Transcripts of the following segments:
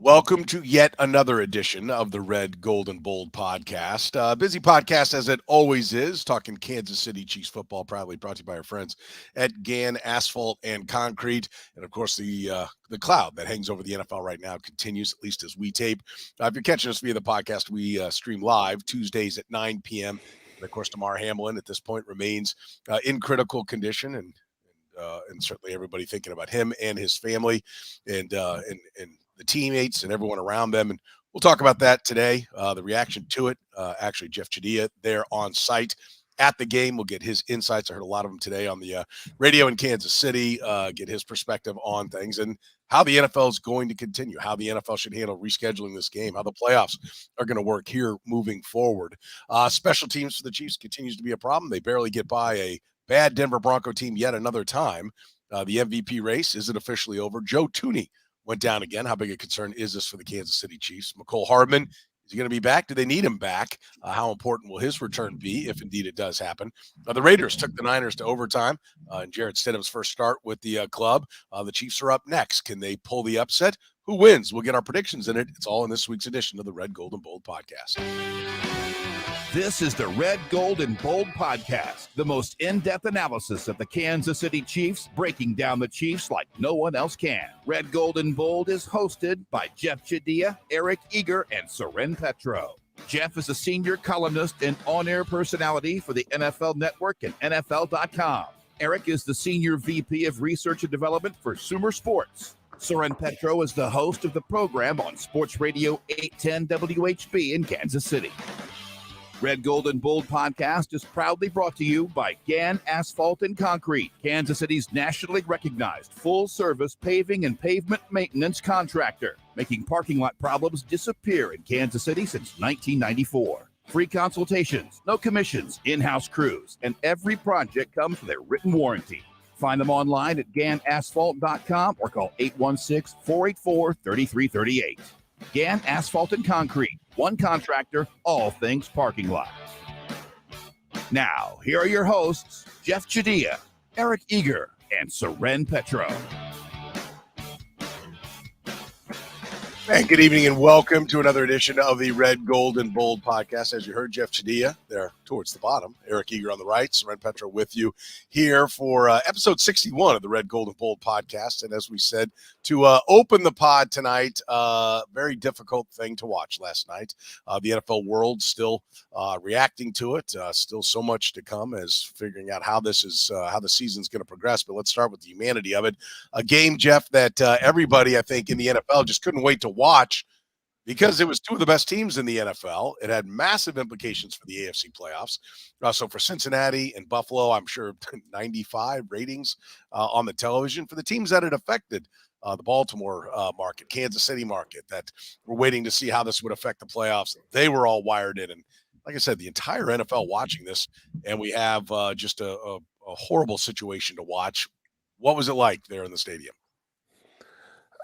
Welcome to yet another edition of the Red, Gold, and Bold podcast. Busy podcast as it always is, talking Kansas City Chiefs football, proudly brought to you by our friends at Gann Asphalt and Concrete. And of course, the cloud that hangs over the NFL right now continues, at least as we tape. If you're catching us via the podcast, we stream live Tuesdays at 9 p.m. And of course, Damar Hamlin at this point remains in critical condition, and certainly everybody thinking about him and his family, and the teammates and everyone around them. And we'll talk about that today, the reaction to it. Actually, Jeff Chadiha there on site at the game. We'll get his insights. I heard a lot of them today on the radio in Kansas City, get his perspective on things and how the NFL is going to continue, how the NFL should handle rescheduling this game, how the playoffs are going to work here moving forward. Special teams for the Chiefs continues to be a problem. They barely get by a bad Denver Bronco team yet another time. The MVP race isn't officially over. Joe Thuney went down again. How big a concern is this for the Kansas City Chiefs? Mecole Hardman, is he going to be back? Do they need him back? How important will his return be if indeed it does happen? The Raiders took the Niners to overtime in Jarrett Stidham's first start with the club. The Chiefs are up next. Can they pull the upset? Who wins? We'll get our predictions in it. It's all in this week's edition of the Red, Gold, and Bold podcast. This is the Red, Gold, and Bold podcast, the most in-depth analysis of the Kansas City Chiefs, breaking down the Chiefs like no one else can. Red, Gold, and Bold is hosted by Jeff Chadiha, Eric Eager, and Soren Petro. Jeff is a senior columnist and on-air personality for the NFL Network and NFL.com. Eric is the senior VP of Research and Development for Sumer Sports. Soren Petro is the host of the program on Sports Radio 810 WHB in Kansas City. Red, Gold, and Bold podcast is proudly brought to you by Gann Asphalt and Concrete, Kansas City's nationally recognized full-service paving and pavement maintenance contractor, making parking lot problems disappear in Kansas City since 1994. Free consultations, no commissions, in-house crews, and every project comes with a written warranty. Find them online at GannAsphalt.com or call 816-484-3338. Gann Asphalt and Concrete, one contractor, all things parking lot. Now, here are your hosts, Jeff Chadiha, Eric Eager, and Soren Petro. And good evening and welcome to another edition of the Red, Gold, and Bold podcast. As you heard, Jeff Chadiha there towards the bottom, Eric Eager on the right, Soren Petro with you here for episode 61 of the Red, Gold, and Bold podcast. And as we said, to open the pod tonight, very difficult thing to watch last night. The NFL world still reacting to it. Still so much to come as figuring out how this is, how the season's going to progress. But let's start with the humanity of it. A game, Jeff, that everybody, I think, in the NFL just couldn't wait to watch because it was two of the best teams in the NFL. It had massive implications for the AFC playoffs. So for Cincinnati and Buffalo, I'm sure 95 ratings on the television. For the teams that it affected, the Baltimore market, Kansas City market, that we're waiting to see how this would affect the playoffs. They were all wired in. And like I said, the entire NFL watching this, and we have just a horrible situation to watch. What was it like there in the stadium?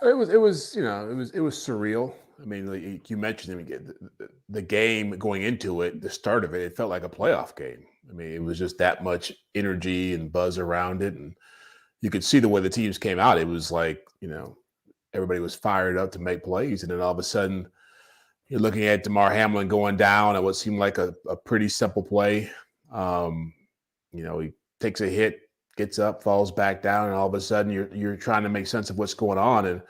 It was surreal. I mean, like you mentioned, the game going into it, the start of it, it felt like a playoff game. I mean, it was just that much energy and buzz around it, and you could see the way the teams came out. It was like, everybody was fired up to make plays, and then all of a sudden, you're looking at Damar Hamlin going down at what seemed like a pretty simple play. He takes a hit, gets up, falls back down, and all of a sudden you're trying to make sense of what's going on. And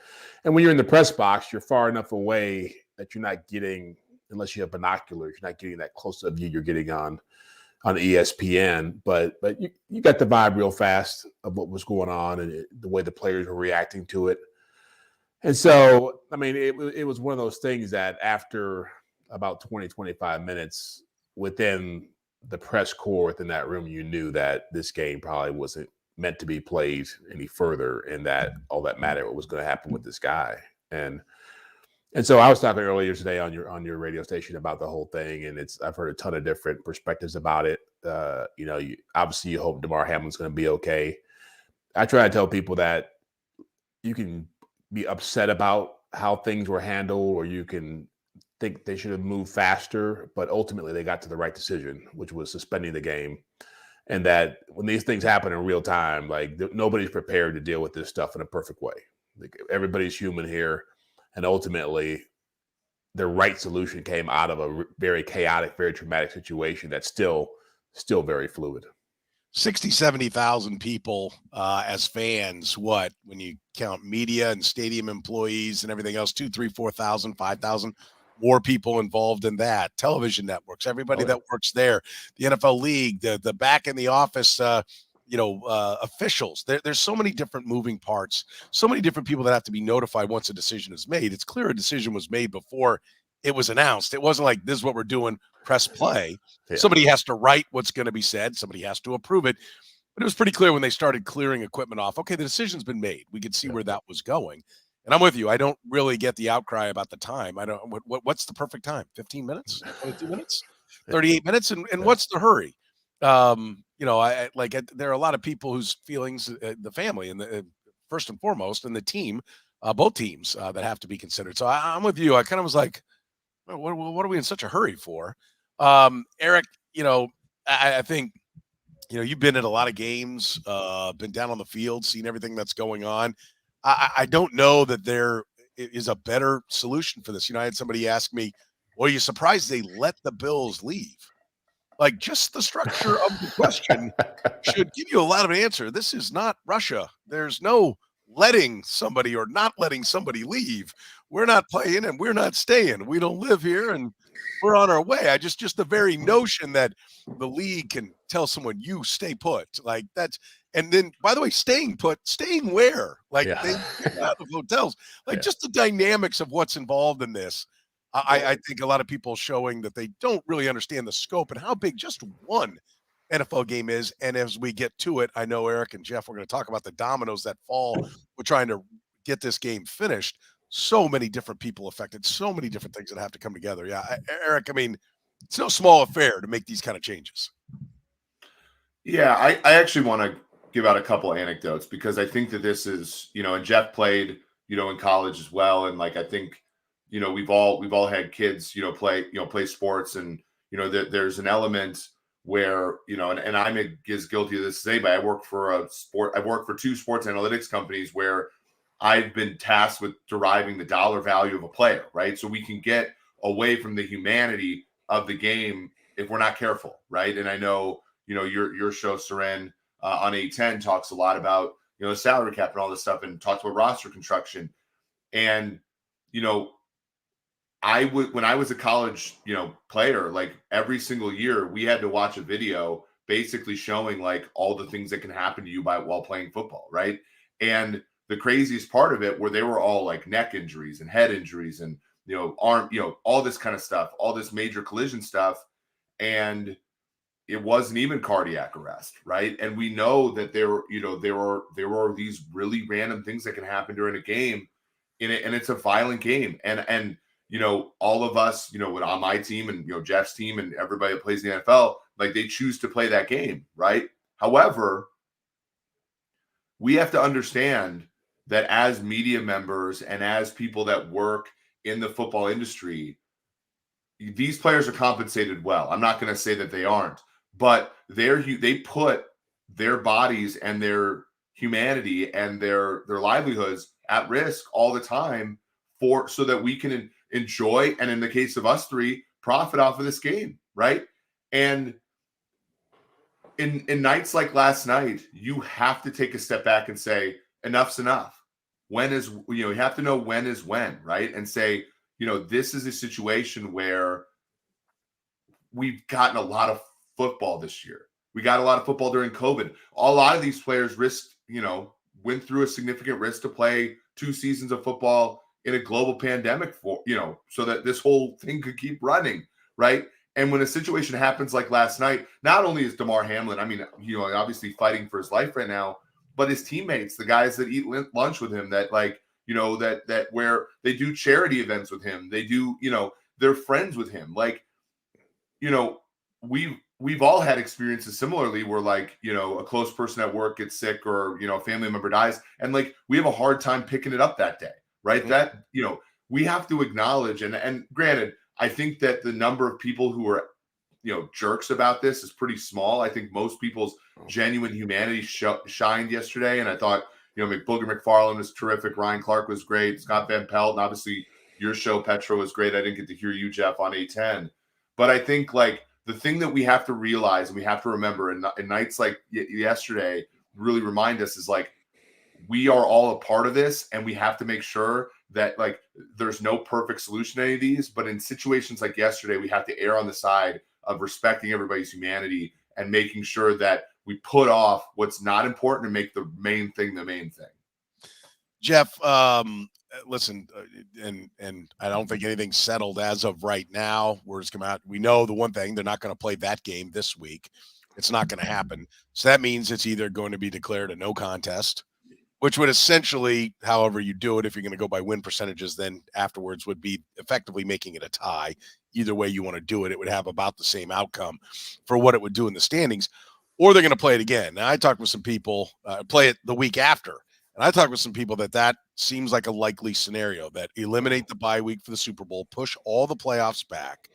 when you're in the press box, you're far enough away that you're not getting, unless you have binoculars, you're not getting that close of view you're getting on ESPN. But you got the vibe real fast of what was going on and the way the players were reacting to it. And so, I mean, it was one of those things that after about 20, 25 minutes within the press corps within that room, you knew that this game probably wasn't meant to be played any further, and that all that mattered was going to happen with this guy. And so I was talking earlier today on your radio station about the whole thing, and I've heard a ton of different perspectives about it. Obviously you hope Damar Hamlin's going to be okay. I try to tell people that you can be upset about how things were handled, or you can think they should have moved faster, but ultimately they got to the right decision, which was suspending the game. And that when these things happen in real time, like nobody's prepared to deal with this stuff in a perfect way. Like, everybody's human here. And ultimately, the right solution came out of a very chaotic, very traumatic situation that's still very fluid. 60, 70,000 people as fans. What, when you count media and stadium employees and everything else, 2, 3, 4,000, 5,000 more people involved in that. Television networks, everybody that works there, the NFL league, the back in the office, officials. There's so many different moving parts, so many different people that have to be notified once a decision is made. It's clear a decision was made before it was announced. It wasn't like, this is what we're doing, press play. Yeah. Somebody has to write what's going to be said. Somebody has to approve it. But it was pretty clear when they started clearing equipment off. Okay, the decision's been made. We could see where that was going. And I'm with you. I don't really get the outcry about the time. I don't. What's the perfect time? 15 minutes? 22 minutes? 38 minutes? And what's the hurry? There are a lot of people whose feelings, the family, and the first and foremost, and the team, both teams that have to be considered. So I'm with you. I kind of was like, what are we in such a hurry for? Eric, I think, you've been at a lot of games, been down on the field, seen everything that's going on. I don't know that there is a better solution for this. I had somebody ask me, well, are you surprised they let the Bills leave? Like, just the structure of the question should give you a lot of an answer. This is not Russia. There's no letting somebody or not letting somebody leave. We're not playing and we're not staying. We don't live here and we're on our way. Just the very notion that the league can tell someone, you stay put, like that's, and then, by the way, staying put, staying where? Like they get out of hotels, like just the dynamics of what's involved in this. I think a lot of people showing that they don't really understand the scope and how big just one NFL game is. And as we get to it, I know Eric and Jeff, we're going to talk about the dominoes that fall. We're trying to get this game finished. So many different people affected, so many different things that have to come together. Yeah, Eric, I mean, it's no small affair to make these kind of changes. Yeah, I actually want to give out a couple anecdotes because I think that this is, and Jeff played, in college as well. And like, I think, we've all had kids, play sports, and, there's an element where, and I'm as guilty of this as anybody. I work for two sports analytics companies where I've been tasked with deriving the dollar value of a player, right? So we can get away from the humanity of the game if we're not careful, right? And I know, your show, Soren, on 810 talks a lot about, the salary cap and all this stuff, and talks about roster construction. And, when I was a college, player, like every single year we had to watch a video basically showing like all the things that can happen to you while playing football, right? And the craziest part of it where they were all like neck injuries and head injuries and, arm, all this kind of stuff, all this major collision stuff. And it wasn't even cardiac arrest, right? And we know that there were these really random things that can happen during a game in it, and it's a violent game. And all of us, on my team and, Jeff's team and everybody that plays the NFL, like they choose to play that game, right? However, we have to understand that as media members and as people that work in the football industry, these players are compensated well. I'm not going to say that they aren't, but they put their bodies and their humanity and their livelihoods at risk all the time so that we can enjoy, and in the case of us three, profit off of this game, right? And in nights like last night, you have to take a step back and say, enough's enough. When is, you have to know when is when, right? And say, this is a situation where we've gotten a lot of football this year. We got a lot of football during COVID. A lot of these players went through a significant risk to play 2 seasons of football in a global pandemic so that this whole thing could keep running, right? And when a situation happens like last night, not only is Damar Hamlin, obviously fighting for his life right now, but his teammates, the guys that eat lunch with him, that that where they do charity events with him, they do, they're friends with him. Like, we've all had experiences similarly where a close person at work gets sick or, a family member dies. And we have a hard time picking it up that day, right? Mm-hmm. That, we have to acknowledge, and granted, I think that the number of people who are, jerks about this is pretty small. I think most people's genuine humanity shined yesterday. And I thought, McBooger McFarland was terrific. Ryan Clark was great. Scott Van Pelt, and obviously your show, Petro, was great. I didn't get to hear you, Jeff, on A10. But I think like the thing that we have to realize and we have to remember in nights like yesterday really remind us is like we are all a part of this, and we have to make sure that like there's no perfect solution to any of these. But in situations like yesterday, we have to err on the side of respecting everybody's humanity and making sure that we put off what's not important and make the main thing the main thing. Jeff, listen, and I don't think anything's settled as of right now. Words come out. We know the one thing, they're not going to play that game this week. It's not going to happen. So that means it's either going to be declared a no contest, which would essentially, however you do it, if you're going to go by win percentages, then afterwards would be effectively making it a tie. Either way you want to do it, it would have about the same outcome for what it would do in the standings. Or they're going to play it again. Now, I talked with some people, play it the week after. And I talked with some people that seems like a likely scenario, that eliminate the bye week for the Super Bowl, push all the playoffs back,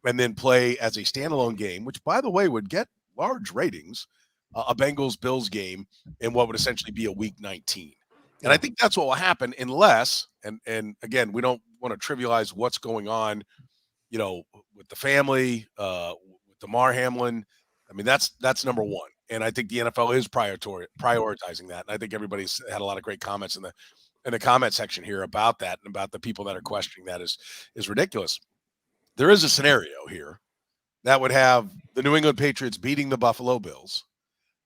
and then play as a standalone game, which, by the way, would get large ratings, a Bengals-Bills game in what would essentially be a Week 19. And I think that's what will happen unless, and again, we don't want to trivialize what's going on, with the family, with Damar Hamlin. I mean, that's number one. And I think the NFL is prioritizing that. And I think everybody's had a lot of great comments in the comment section here about that, and about the people that are questioning that is ridiculous. There is a scenario here that would have the New England Patriots beating the Buffalo Bills,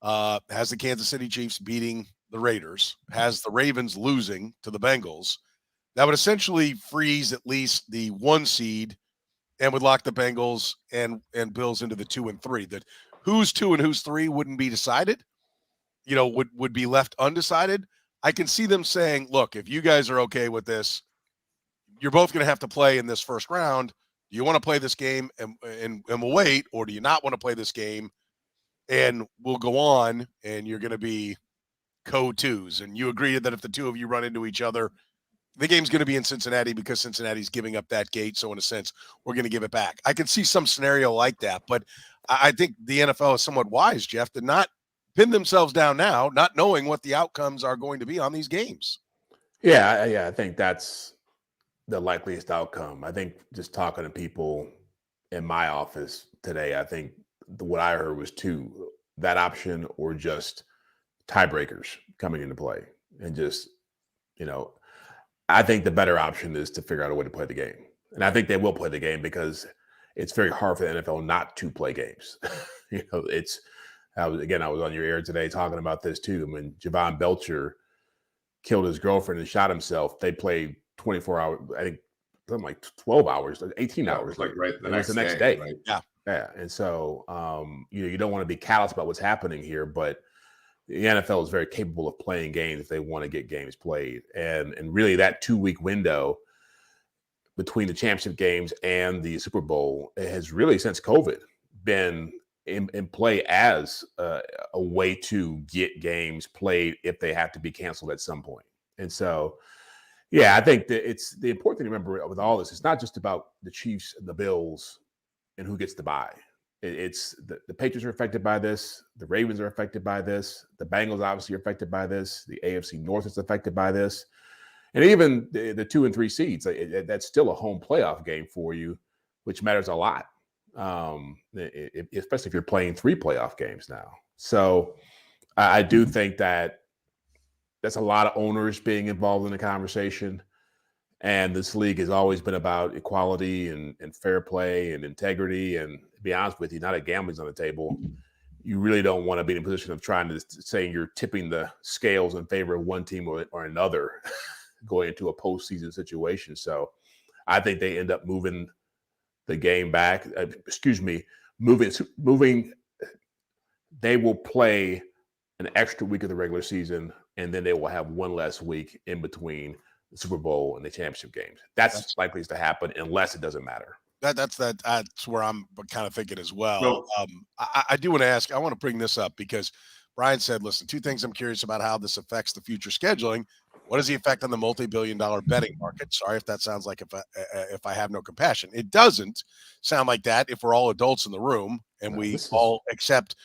has the Kansas City Chiefs beating the Raiders, has the Ravens losing to the Bengals. That would essentially freeze at least the 1 seed and would lock the Bengals and Bills into the 2 and 3. That who's 2 and who's 3 wouldn't be decided, would be left undecided. I can see them saying, look, if you guys are okay with this, you're both going to have to play in this first round. Do you want to play this game and we'll wait, or do you not want to play this game and we'll go on and you're going to be co-twos? And you agreed that if the two of you run into each other, the game's going to be in Cincinnati because Cincinnati's giving up that gate. So in a sense, we're going to give it back. I can see some scenario like that, but I think the NFL is somewhat wise, Jeff, to not pin themselves down now, not knowing what the outcomes are going to be on these games. Yeah, I think that's the likeliest outcome. I think just talking to people in my office today, I think what I heard was 2, that option or just tiebreakers coming into play. And just, I think the better option is to figure out a way to play the game. And I think they will play the game because it's very hard for the NFL not to play games. I was on your air today talking about this too. I mean, Javon Belcher killed his girlfriend and shot himself. They played 24 hours, I think something like 12 hours, 18 hours. Like right the next day. Right? Yeah. And so, you don't want to be callous about what's happening here, but the NFL is very capable of playing games if they want to get games played. And really that 2-week window between the championship games and the Super Bowl has really, since COVID, been in play as a way to get games played if they have to be canceled at some point. And so, yeah, I think that it's the important thing to remember with all this. It's not just about the Chiefs and the Bills and who gets to bye. It's the Patriots are affected by this. The Ravens are affected by this. The Bengals obviously are affected by this. The AFC North is affected by this. And even the 2 and 3 seeds, that's still a home playoff game for you, which matters a lot, especially if you're playing 3 playoff games now. So I do think that's a lot of owners being involved in the conversation. And this league has always been about equality and fair play and integrity. And to be honest with you, now that gambling's on the table, you really don't want to be in a position of trying to say you're tipping the scales in favor of one team or another going into a postseason situation. So I think they end up moving the game back. Moving. They will play an extra week of the regular season, and then they will have one less week in between the Super Bowl and the championship games. That's likely to happen unless it doesn't matter. That's where I'm kind of thinking as well. I do want to ask, I want to bring this up because Brian said, listen, 2 things I'm curious about how this affects the future scheduling. What is the effect on the multi-billion-dollar betting market? Sorry if that sounds like if I have no compassion. It doesn't sound like that if we're all adults in the room and we all accept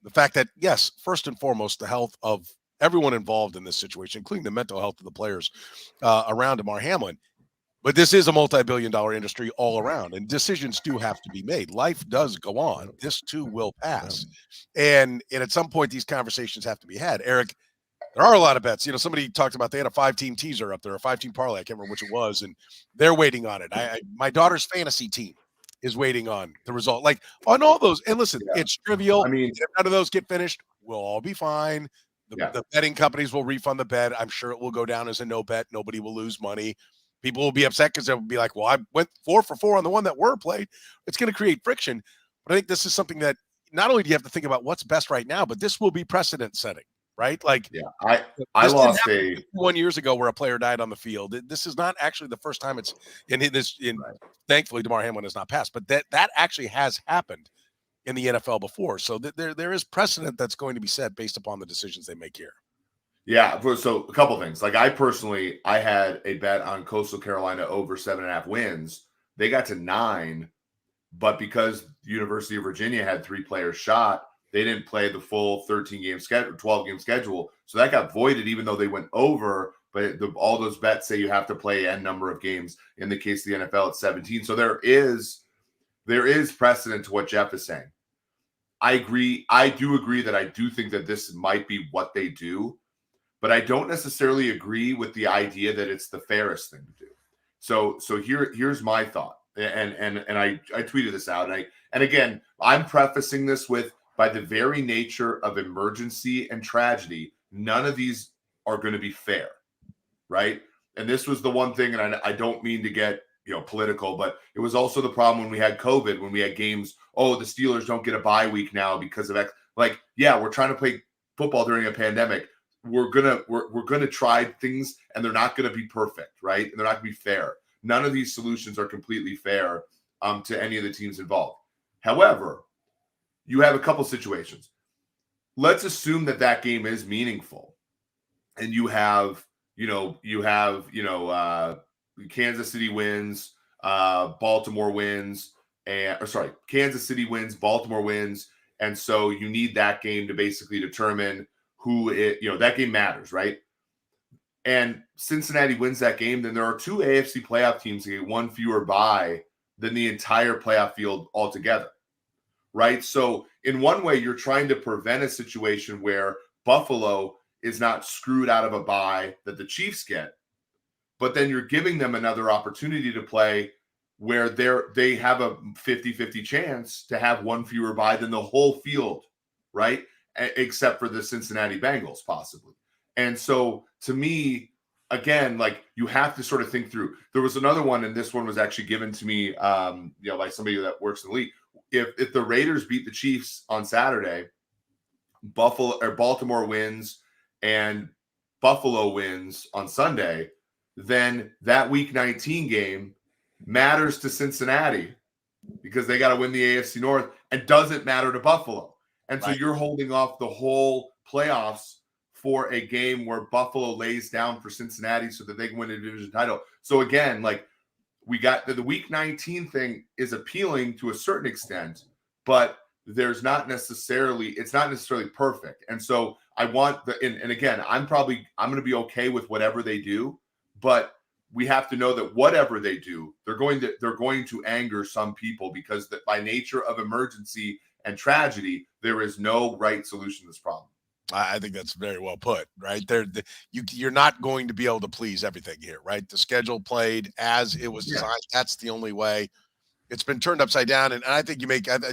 the fact that, yes, first and foremost, the health of everyone involved in this situation, including the mental health of the players around Damar Hamlin. But this is a multi-billion-dollar industry all around, and decisions do have to be made. Life does go on. This too will pass. And at some point, these conversations have to be had. Eric, there are a lot of bets. Somebody talked about they had a 5-team teaser up there, a 5-team parlay. I can't remember which it was, and they're waiting on it. My daughter's fantasy team is waiting on the result. Like on all those. And listen, it's trivial. I mean, if none of those get finished, we'll all be fine. The betting companies will refund the bet. I'm sure it will go down as a no bet. Nobody will lose money. People will be upset because they'll be like, well, I went 4 for 4 on the one that were played. It's going to create friction. But I think this is something that not only do you have to think about what's best right now, but this will be precedent setting, right? Like, I lost 1 years ago where a player died on the field. This is not actually the first time it's thankfully Damar Hamlin has not passed, but that actually has happened in the NFL before. So there is precedent that's going to be set based upon the decisions they make here. Yeah, so a couple things. Like I had a bet on Coastal Carolina over 7.5 wins. They got to 9, but because the University of Virginia had 3 players shot, they didn't play the full 13-game schedule, 12-game schedule. So that got voided, even though they went over. But all those bets say you have to play n number of games. In the case of the NFL, it's 17. So there is precedent to what Jeff is saying. I agree. I do agree that I do think that this might be what they do. But I don't necessarily agree with the idea that it's the fairest thing to do. So here's my thought, and I tweeted this out, and again I'm prefacing this with, by the very nature of emergency and tragedy, none of these are going to be fair, right? And this was the one thing, and I don't mean to get political, but it was also the problem when we had COVID, when we had games. Oh, the Steelers don't get a bye week now because of X. Like, yeah, we're trying to play football during a pandemic. We're gonna try things, and they're not gonna be perfect, right? And they're not gonna be fair. None of these solutions are completely fair to any of the teams involved. However, you have a couple situations. Let's assume that game is meaningful, and you have Kansas City wins, Baltimore wins, Kansas City wins, Baltimore wins, and so you need that game to basically determine that game matters, right? And Cincinnati wins that game, then there are 2 AFC playoff teams that get 1 fewer bye than the entire playoff field altogether, right? So in one way, you're trying to prevent a situation where Buffalo is not screwed out of a bye that the Chiefs get, but then you're giving them another opportunity to play where they have a 50-50 chance to have 1 fewer bye than the whole field, right? Except for the Cincinnati Bengals, possibly. And so, to me, again, like, you have to sort of think through. There was another one, and this one was actually given to me, by somebody that works in the league. If the Raiders beat the Chiefs on Saturday, Baltimore wins, and Buffalo wins on Sunday, then that Week 19 game matters to Cincinnati because they got to win the AFC North, and doesn't matter to Buffalo. And so you're holding off the whole playoffs for a game where Buffalo lays down for Cincinnati so that they can win a division title. So again, like, we got the Week 19 thing is appealing to a certain extent, but it's not necessarily perfect. And so I want and again, I'm going to be okay with whatever they do, but we have to know that whatever they do, they're going to anger some people, because by nature of emergency and tragedy, there is no right solution to this problem. I think that's very well put, right? You're not going to be able to please everything here, right? The schedule played as it was designed. Yeah. That's the only way. It's been turned upside down. And I think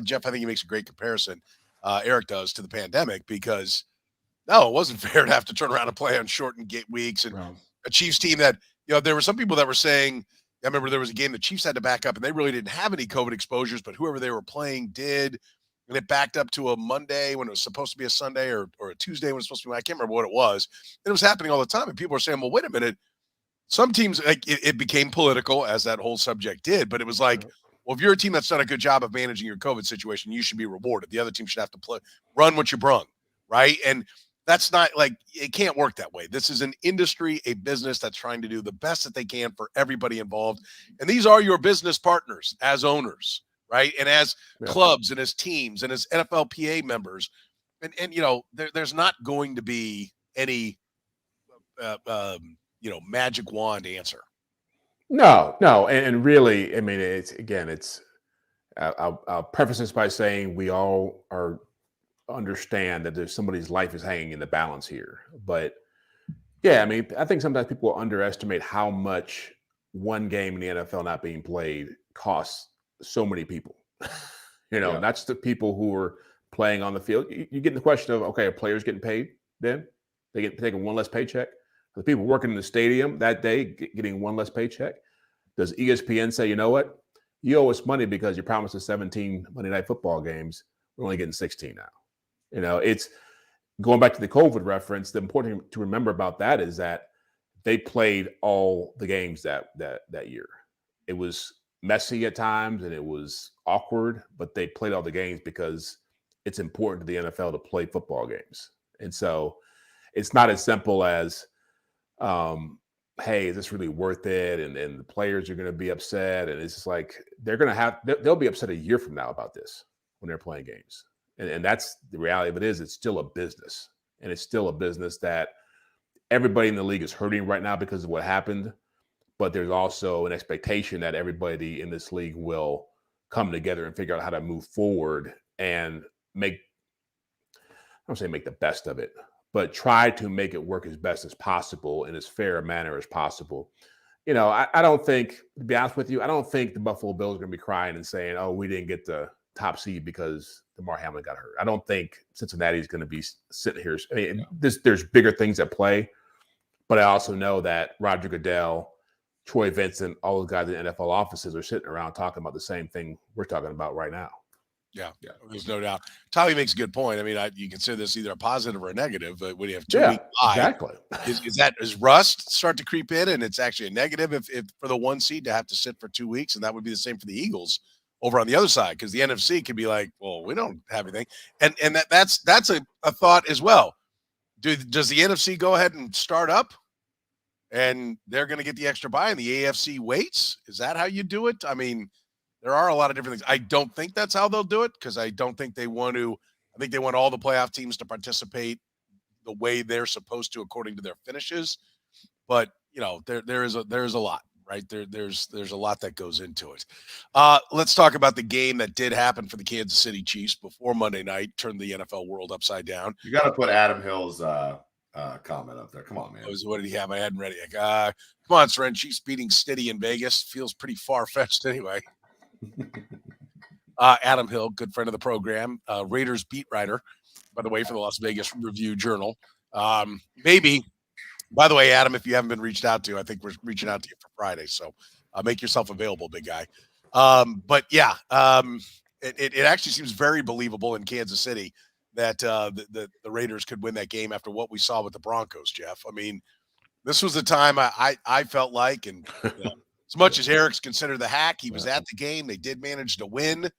Jeff, I think he makes a great comparison, Eric does, to the pandemic, because no, it wasn't fair to have to turn around and play on shortened weeks. And a Chiefs team that, there were some people that were saying, I remember there was a game the Chiefs had to back up, and they really didn't have any COVID exposures, but whoever they were playing did. And it backed up to a Monday when it was supposed to be a Sunday, or a Tuesday when it was supposed to be. I can't remember what it was. And it was happening all the time. And people were saying, well, wait a minute. Some teams, like, it became political, as that whole subject did. But it was like, well, if you're a team that's done a good job of managing your COVID situation, you should be rewarded. The other team should have to run what you brung, right? And that's not, like, it can't work that way. This is an industry, a business that's trying to do the best that they can for everybody involved. And these are your business partners as owners, right? And as clubs and as teams and as NFLPA members. And there's not going to be any magic wand answer. No, and really, I mean, I'll preface this by saying we all understand that there's somebody's life is hanging in the balance here. But yeah, I mean, I think sometimes people underestimate how much one game in the NFL not being played costs so many people. Yeah. And that's the people who are playing on the field. You get in the question of, okay, are players getting paid then? They get taking one less paycheck? The people working in the stadium that day getting one less paycheck? Does ESPN say, you know what? You owe us money because you promised us 17 Monday Night Football games. We're only getting 16 now. It's going back to the COVID reference. The important thing to remember about that is that they played all the games that year. It was messy at times and it was awkward, but they played all the games because it's important to the NFL to play football games. And so it's not as simple as, hey, is this really worth it? And the players are going to be upset. And it's just like, they'll be upset a year from now about this when they're playing games. And that's the reality of it. It's still a business, and it's still a business that everybody in the league is hurting right now because of what happened. But there's also an expectation that everybody in this league will come together and figure out how to move forward and I don't say make the best of it, but try to make it work as best as possible in as fair a manner as possible. I don't think, to be honest with you, I don't think the Buffalo Bills are going to be crying and saying, oh, we didn't get the top seed because Damar Hamlin got hurt. I don't think Cincinnati is going to be sitting here. I mean, there's bigger things at play, but I also know that Roger Goodell, Troy Vincent, all those guys in NFL offices are sitting around talking about the same thing we're talking about right now. Yeah, there's no doubt. Tommy makes a good point. I mean, you consider this either a positive or a negative, but when you have 2 weeks bye, exactly. Is rust start to creep in, and it's actually a negative if for the 1 seed to have to sit for 2 weeks, and that would be the same for the Eagles over on the other side, because the NFC could be like, well, we don't have anything, and that's a thought as well. Does the NFC go ahead and start up, and they're going to get the extra bye, and the AFC waits? Is that how you do it? I mean, there are a lot of different things. I don't think that's how they'll do it, because I don't think they want to. I think they want all the playoff teams to participate the way they're supposed to according to their finishes. But there is a lot, right? There's a lot that goes into it. Let's talk about the game that did happen for the Kansas City Chiefs before Monday night, turned the NFL world upside down. You got to put Adam Hill's comment up there. Come on, man. What did he have? I hadn't read it. Come on, Soren. Chiefs beating City in Vegas feels pretty far-fetched anyway. Adam Hill, good friend of the program, Raiders beat writer, by the way, for the Las Vegas Review-Journal. Maybe, by the way, Adam, if you haven't been reached out to, I think we're reaching out to you for Friday, so make yourself available, big guy. But yeah, it actually seems very believable in Kansas City that the Raiders could win that game after what we saw with the Broncos, Jeff. I mean, this was the time I felt like, and as much as Eric's considered the hack, he was at the game. They did manage to win.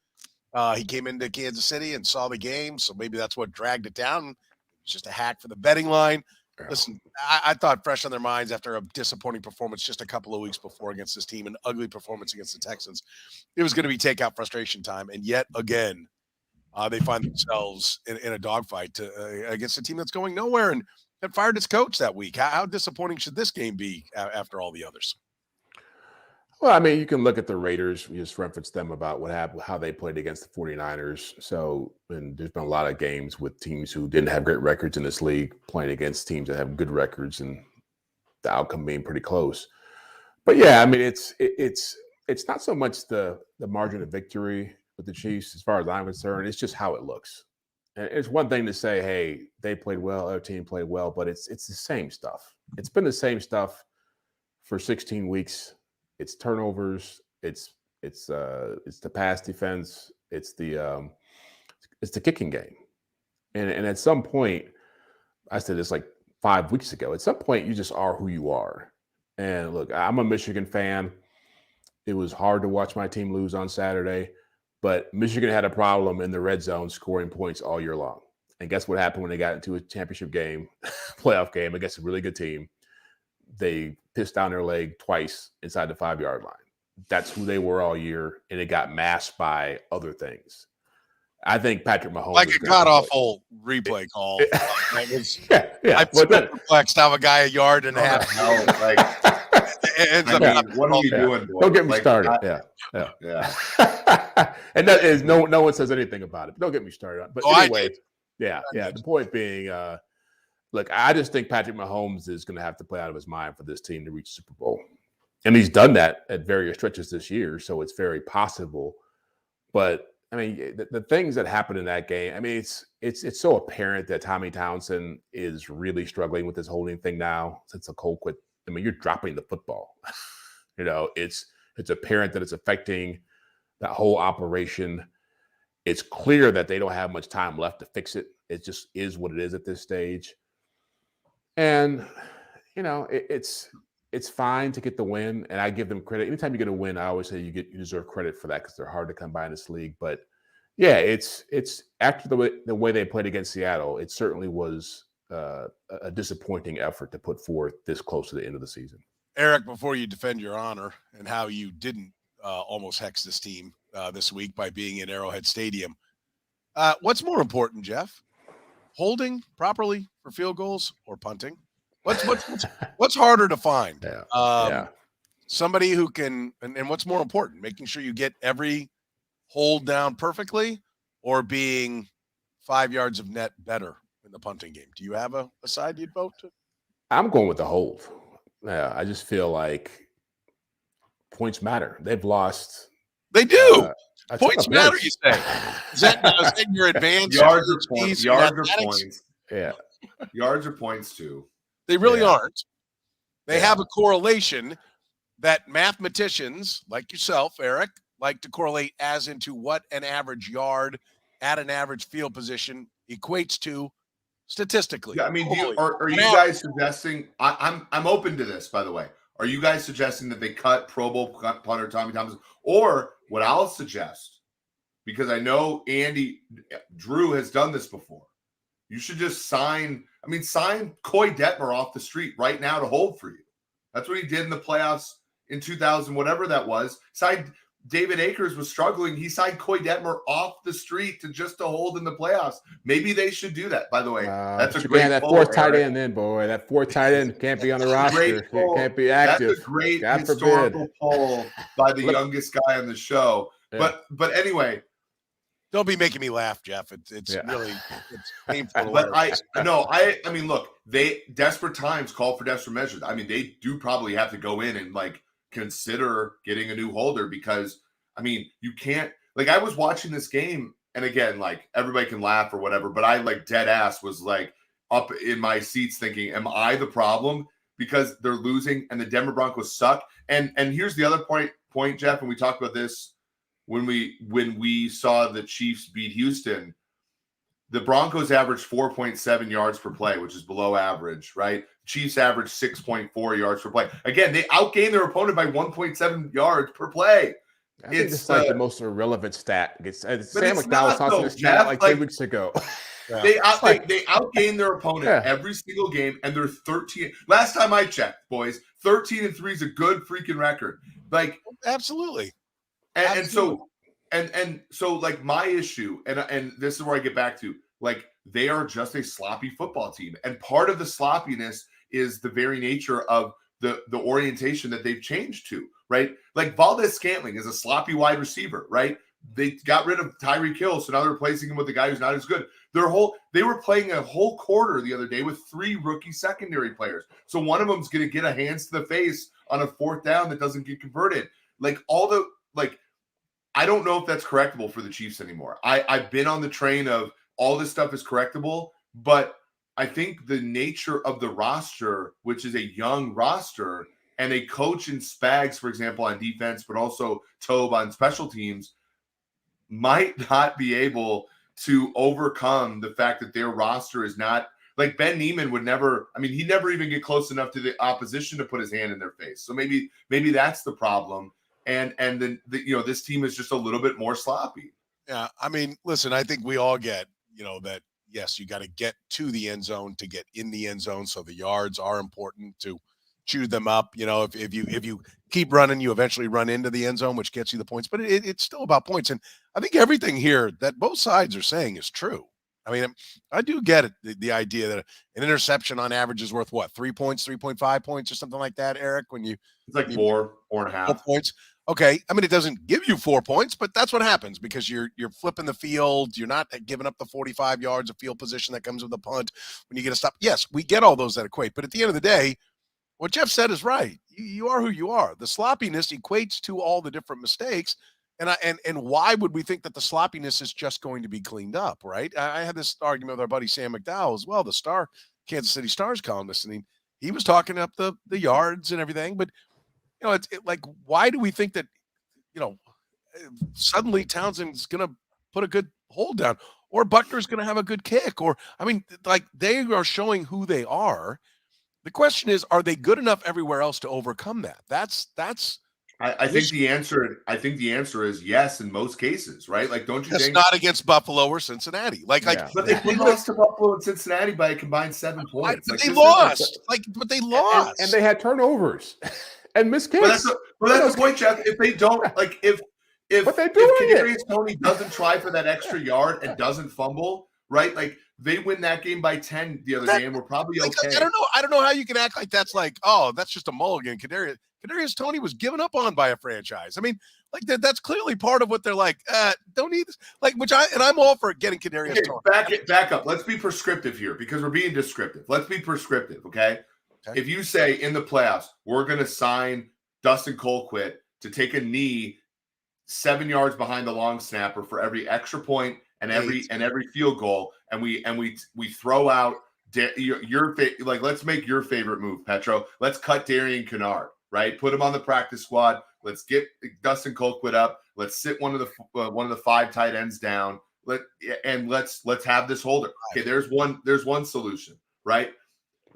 He came into Kansas City and saw the game, so maybe that's what dragged it down. It was just a hack for the betting line. Listen, I thought fresh on their minds after a disappointing performance just a couple of weeks before against this team, an ugly performance against the Texans, it was going to be takeout frustration time. And yet again, they find themselves in a dogfight against a team that's going nowhere and had fired its coach that week. How disappointing should this game be after all the others? Well, I mean, you can look at the Raiders. We just referenced them about what happened, how they played against the 49ers. So, and there's been a lot of games with teams who didn't have great records in this league playing against teams that have good records, and the outcome being pretty close. But yeah, I mean, it's not so much the margin of victory with the Chiefs, as far as I'm concerned. It's just how it looks. And it's one thing to say, hey, they played well, other team played well, but it's the same stuff. It's been the same stuff for 16 weeks. It's turnovers. It's the pass defense. It's the kicking game. And at some point, I said this like 5 weeks ago. At some point, you just are who you are. And look, I'm a Michigan fan. It was hard to watch my team lose on Saturday, but Michigan had a problem in the red zone scoring points all year long. And guess what happened when they got into a championship game, playoff game against a really good team? They pissed down their leg twice inside the 5-yard line. That's who they were all year, and it got masked by other things. I think Patrick Mahomes like is a gonna god play. awful replay call. That was, Yeah. I'm so perplexed how a guy a yard and a half Hell, like, ends I up. mean, what are we doing, boy? Don't get me Like, started. Yeah. And that is no one says anything about it. Don't get me started. But anyway, yeah. The point being, look, I just think Patrick Mahomes is going to have to play out of his mind for this team to reach the Super Bowl, and he's done that at various stretches this year, so it's very possible. But I mean, the things that happened in that game, I mean, it's so apparent that Tommy Townsend is really struggling with this holding thing now since the Cole quit. I mean, you're dropping the football. It's apparent that it's affecting that whole operation. It's clear that they don't have much time left to fix it. It just is what it is at this stage. And, it's fine to get the win, and I give them credit. Anytime you get a win, I always say you deserve credit for that because they're hard to come by in this league. But yeah, it's after the way they played against Seattle, it certainly was a disappointing effort to put forth this close to the end of the season. Eric, before you defend your honor and how you didn't almost hex this team this week by being in Arrowhead Stadium, what's more important, Jeff? Holding properly for field goals or punting? What's harder to find? Somebody who can, and what's more important, making sure you get every hold down perfectly or being 5 yards of net better in the punting game? Do you have a side you'd vote to? I'm going with the hold. Yeah, I just feel like points matter. They've lost. They do. Points matter, you say. Is that your advantage? Yards or points. Yeah. Yards or points too. They really aren't. They have a correlation that mathematicians like yourself, Eric, like to correlate as into what an average yard at an average field position equates to statistically. Yeah, I mean, are you guys suggesting? I'm open to this, by the way. Are you guys suggesting that they cut Pro Bowl punter Tommy Thompson, or what I'll suggest, because I know Drew has done this before. You should just sign Coy Detmer off the street right now to hold for you. That's what he did in the playoffs in 2000, whatever that was. David Akers was struggling. He signed Coy Detmer off the street to hold in the playoffs. Maybe they should do that, by the way. That's a great that fourth tight end then, boy. That fourth tight end can't be on the roster. It can't be active. That's a great historical poll by the youngest guy on the show. Yeah. But anyway. Don't be making me laugh, Jeff. It's really painful. But I mean, look, desperate times call for desperate measures. I mean, they do probably have to go in and consider getting a new holder, because I mean, you can't, I was watching this game, and again, everybody can laugh or whatever, but I dead ass was up in my seats thinking, am I the problem? Because they're losing and the Denver Broncos suck. And here's the other point, Jeff, and we talked about this when we saw the Chiefs beat Houston. The Broncos averaged 4.7 yards per play, which is below average, right? Chiefs averaged 6.4 yards per play. Again, they outgained their opponent by 1.7 yards per play. I think it's the most irrelevant stat. Sam McDowell saw this stat 2 weeks ago. Yeah. They outgained their opponent every single game, and they're 13. Last time I checked, boys, 13-3 is a good freaking record. Absolutely. And so my issue, and this is where I get back to, they are just a sloppy football team. And part of the sloppiness is the very nature of the orientation that they've changed to, right? Valdes-Scantling is a sloppy wide receiver, right? They got rid of Tyreek Hill, so now they're replacing him with a guy who's not as good. They were playing a whole quarter the other day with 3 rookie secondary players. So one of them's going to get a hands to the face on a 4th down that doesn't get converted. I don't know if that's correctable for the Chiefs anymore. I've been on the train of all this stuff is correctable, but I think the nature of the roster, which is a young roster, and a coach in Spags, for example, on defense, but also Tobe on special teams, might not be able to overcome the fact that their roster is not Ben Neiman would never. I mean, he'd never even get close enough to the opposition to put his hand in their face. So maybe that's the problem. And then this team is just a little bit more sloppy. Yeah, I mean, listen, I think we all get that. Yes, you got to get to the end zone to get in the end zone. So the yards are important to chew them up. If you keep running, you eventually run into the end zone, which gets you the points. But it's still about points. And I think everything here that both sides are saying is true. I mean, I do get it, the idea that an interception on average is worth what, 3 points, 3.5 points or something like that, Eric, it's like 4.5 points. Okay. I mean, it doesn't give you 4 points, but that's what happens because you're flipping the field. You're not giving up the 45 yards of field position that comes with a punt when you get a stop. Yes, we get all those that equate. But at the end of the day, what Jeff said is right. You are who you are. The sloppiness equates to all the different mistakes. And why would we think that the sloppiness is just going to be cleaned up, right? I had this argument with our buddy Sam McDowell as well, the Kansas City Stars columnist, and he was talking up the yards and everything. But, it's like, why do we think that, suddenly Townsend's going to put a good hold down or Buckner's going to have a good kick? Or, I mean, like, they are showing who they are. The question is, are they good enough everywhere else to overcome that? I think the answer is yes in most cases, right? Like, don't you think? Not against Buffalo or Cincinnati. But they lost to Buffalo and Cincinnati by a combined 7 points. But they lost. But they lost. And they had turnovers and missed kicks. But that's the point, Jeff. If they don't, like, if Kadarius Tooney doesn't try for that extra yard and doesn't fumble, right? Like, they win that game by 10 the other day, and we're probably okay. I don't know how you can act like that's like, oh, that's just a mulligan. Kadarius Tooney was given up on by a franchise. I mean, like that's clearly part of what they're like. Don't need this. Like, I'm all for getting Kadarius Tooney. Back up. Let's be prescriptive here because we're being descriptive. Let's be prescriptive, okay? If you say in the playoffs we're going to sign Dustin Colquitt to take a knee 7 yards behind the long snapper for every extra point and every field goal, and we throw out let's make your favorite move, Petro. Let's cut Darian Kennard, right? Put him on the practice squad. Let's get Dustin Colquitt up. Let's sit one of the 5 tight ends down. Let's have this holder. Okay, there's one solution, right?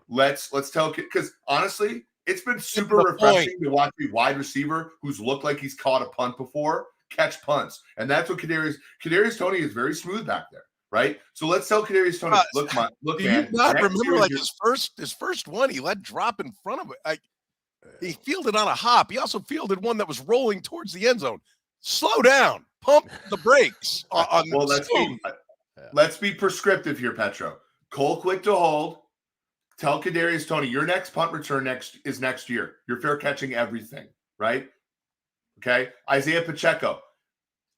Let's tell, because honestly, it's been super refreshing to watch a wide receiver who's looked like he's caught a punt before catch punts, and that's what Kadarius Tooney is very smooth back there, right? So let's tell Kadarius Tooney, look, man. Do you not remember like his first one he let drop in front of it? Like, he fielded on a hop. He also fielded one that was rolling towards the end zone. Slow down, pump the brakes. Let's be prescriptive here, Petro. Colquitt to hold. Tell Kadarius Tooney your next punt return next year. You're fair catching everything, right? Okay, Isaiah Pacheco,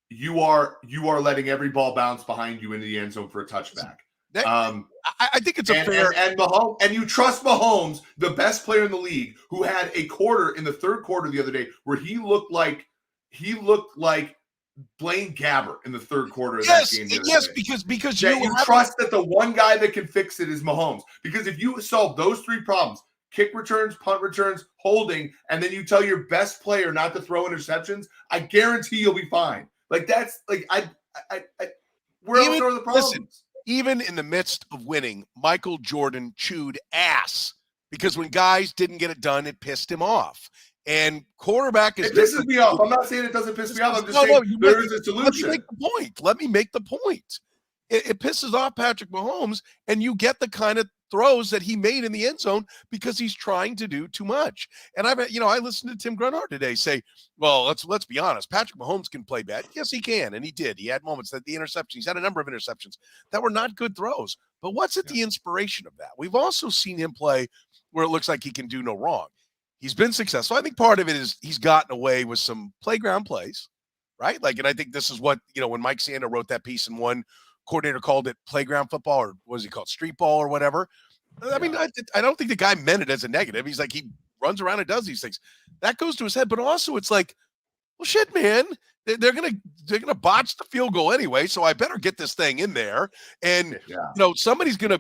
you are letting every ball bounce behind you into the end zone for a touchback. I think it's fair and Mahomes, and you trust Mahomes, the best player in the league, who had a quarter in the third quarter the other day where he looked like Blaine Gabbert in the third quarter of that game. Yes, because you trust that the one guy that can fix it is Mahomes. Because if you solve those 3 problems, kick returns, punt returns, holding, and then you tell your best player not to throw interceptions, I guarantee you'll be fine. Like, that's like where else are the problems? Listen, even in the midst of winning, Michael Jordan chewed ass because when guys didn't get it done, it pissed him off. And quarterback is. It pisses me off. I'm not saying it doesn't piss me off. I'm just saying there is a solution. Let me make the point. It pisses off Patrick Mahomes, and you get the kind of throws that he made in the end zone because he's trying to do too much. And I listened to Tim Grunhard today say, well, let's be honest. Patrick Mahomes can play bad. Yes, he can. And he did. He had moments that the interceptions, he's had a number of interceptions that were not good throws. But what's at the inspiration of that? We've also seen him play where it looks like he can do no wrong. He's been successful. I think part of it is he's gotten away with some playground plays, right? Like, and I think this is what, when Mike Sando wrote that piece and one coordinator called it playground football, or what was he called, street ball or whatever. I mean, I don't think the guy meant it as a negative. He's like, he runs around and does these things. That goes to his head. But also it's like, well, shit, man, they're gonna botch the field goal anyway, so I better get this thing in there. And somebody's gonna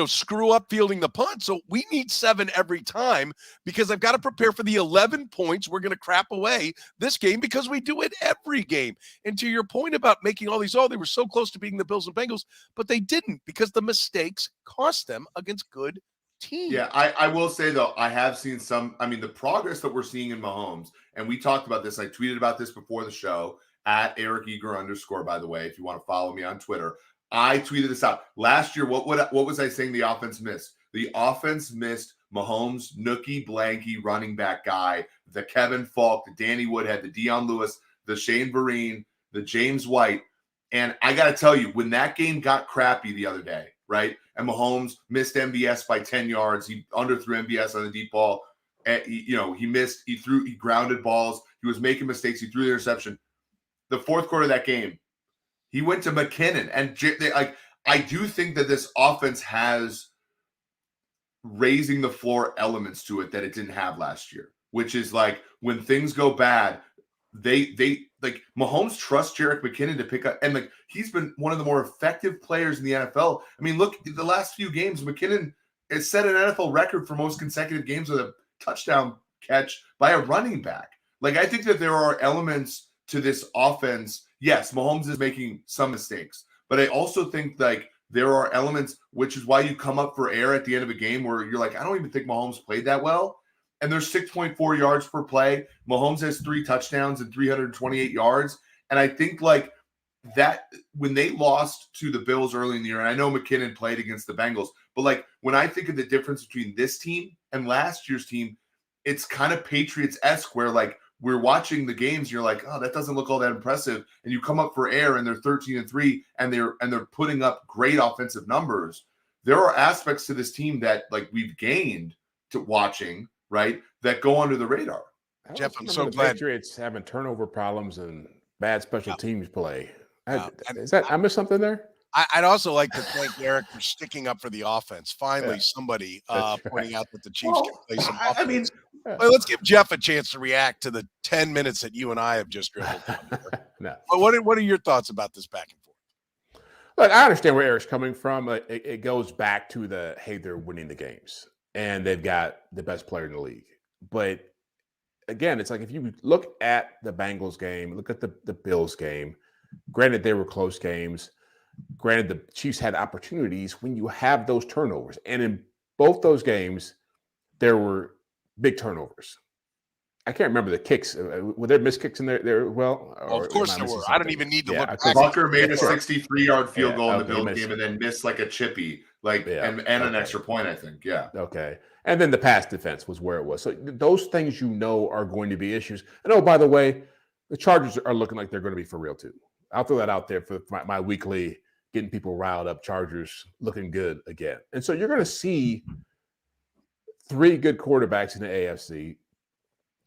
screw up fielding the punt. So we need 7 every time because I've got to prepare for the 11 points we're gonna crap away this game because we do it every game. And to your point about making all these, they were so close to beating the Bills and Bengals, but they didn't because the mistakes cost them against good teams. Yeah, I will say though, I have seen the progress that we're seeing in Mahomes, and we talked about this. I tweeted about this before the show at Eric Eager _, by the way, if you want to follow me on Twitter. I tweeted this out last year. What was I saying? The offense missed. The offense missed Mahomes, Nookie Blanky running back guy, the Kevin Falk, the Danny Woodhead, the Deion Lewis, the Shane Vereen, the James White. And I got to tell you, when that game got crappy the other day, right? And Mahomes missed MVS by 10 yards. He underthrew MVS on the deep ball. And he missed, he grounded balls. He was making mistakes. He threw the interception. The fourth quarter of that game, he went to McKinnon. And I do think that this offense has raising the floor elements to it that it didn't have last year, which is like when things go bad, they like Mahomes trusts Jerick McKinnon to pick up, and like he's been one of the more effective players in the NFL. I mean, look, the last few games, McKinnon has set an NFL record for most consecutive games with a touchdown catch by a running back. Like, I think that there are elements to this offense. Yes, Mahomes is making some mistakes, but I also think like there are elements, which is why you come up for air at the end of a game where you're like, I don't even think Mahomes played that well. And there's 6.4 yards per play. Mahomes has 3 touchdowns and 328 yards. And I think like that when they lost to the Bills early in the year, and I know McKinnon played against the Bengals, but like when I think of the difference between this team and last year's team, it's kind of Patriots-esque where like we're watching the games and you're like, oh, that doesn't look all that impressive. And you come up for air and they're 13-3 and they're putting up great offensive numbers. There are aspects to this team that like we've gained to watching, right, that go under the radar. Jeff, I'm so the glad. Patriots having turnover problems and bad special teams play. I missed something there? I'd also like to thank Eric for sticking up for the offense. Finally, somebody pointing out that the Chiefs can play some offense. I mean, well, let's give Jeff a chance to react to the 10 minutes that you and I have just dribbled. No. But what are your thoughts about this back and forth? Look, I understand where Eric's coming from. It goes back to they're winning the games and they've got the best player in the league. But again, it's like if you look at the Bengals game, look at the Bills game, granted they were close games. Granted, the Chiefs had opportunities when you have those turnovers. And in both those games, there were big turnovers. I can't remember the kicks. Were there missed kicks in there? Well, of course there were. I don't even need to look back. Bucker made a 63-yard field goal in the Bills game and then missed like a chippy, and an extra point, I think. Yeah. Okay. And then the pass defense was where it was. So those things are going to be issues. And oh, by the way, the Chargers are looking like they're going to be for real too. I'll throw that out there for my weekly getting people riled up. Chargers looking good again. And so you're going to see 3 good quarterbacks in the AFC,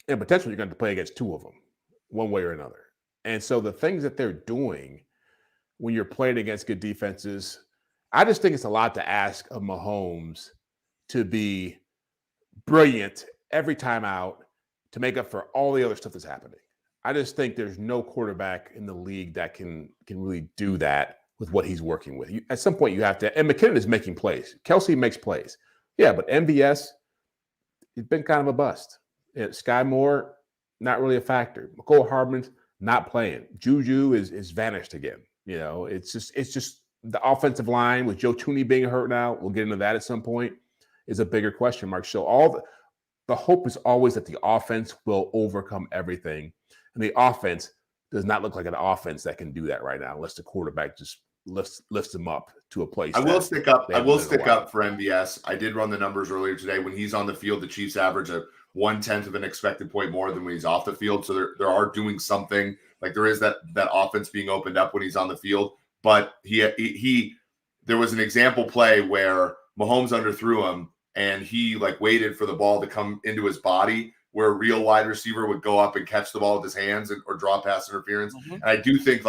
and potentially you're going to play against 2 of them, one way or another. And so the things that they're doing when you're playing against good defenses, I just think it's a lot to ask of Mahomes to be brilliant every time out to make up for all the other stuff that's happening. I just think there's no quarterback in the league that can really do that with what he's working with. At some point you have to, and McKinnon is making plays. Kelce makes plays. Yeah, but MVS, he's been kind of a bust. Sky Moore, not really a factor. Mecole Hardman's not playing. Juju is vanished again. It's just the offensive line with Joe Thuney being hurt now. We'll get into that at some point. Is a bigger question mark. So all the hope is always that the offense will overcome everything, and the offense does not look like an offense that can do that right now, unless the quarterback just lifts them up to a place. I will stick up for MVS. I did run the numbers earlier today. When he's on the field, the Chiefs average a 1/10 of an expected point more than when he's off the field. So there are doing something. Like there is that offense being opened up when he's on the field. But there was an example play where Mahomes underthrew him and he waited for the ball to come into his body, where a real wide receiver would go up and catch the ball with his hands or draw pass interference. Mm-hmm. And I do think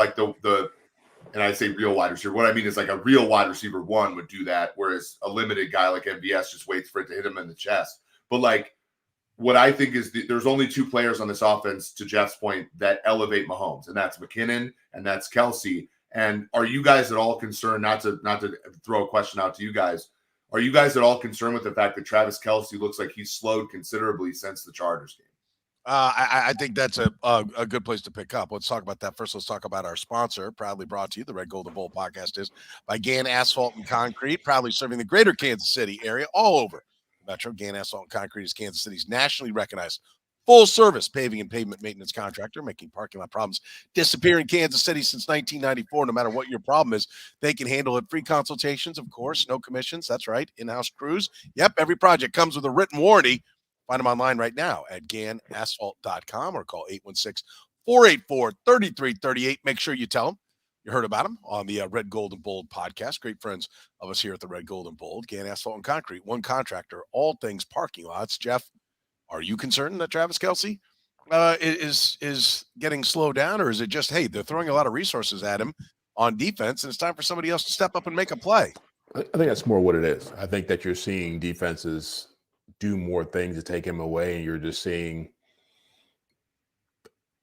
and I say real wide receiver, what I mean is a real wide receiver one would do that, whereas a limited guy like MVS just waits for it to hit him in the chest. But what I think is there's only 2 players on this offense, to Jeff's point, that elevate Mahomes, and that's McKinnon and that's Kelce. And are you guys at all concerned, not to throw a question out to you guys, are you guys at all concerned with the fact that Travis Kelce looks like he's slowed considerably since the Chargers game? I think that's a good place to pick up. Let's talk about that first. Let's talk about our sponsor, proudly brought to you. The Red Gold and Bold podcast is by Gann Asphalt and Concrete, proudly serving the greater Kansas City area all over the metro. Gann Asphalt and Concrete is Kansas City's nationally recognized Full service paving and pavement maintenance contractor, making parking lot problems disappear in Kansas City since 1994. No matter what your problem is, they can handle it. Free consultations, of course, no commissions. That's right. In-house crews. Yep, every project comes with a written warranty. Find them online right now at ganasphalt.com or call 816-484-3338. Make sure you tell them you heard about them on the Red, Gold, and Bold podcast. Great friends of us here at the Red, Gold, and Bold. Gan Asphalt and Concrete, one contractor, all things parking lots. Jeff, are you concerned that Travis Kelce is getting slowed down, or is it just, hey, they're throwing a lot of resources at him on defense, and it's time for somebody else to step up and make a play? I think that's more what it is. I think that you're seeing defenses do more things to take him away, and you're just seeing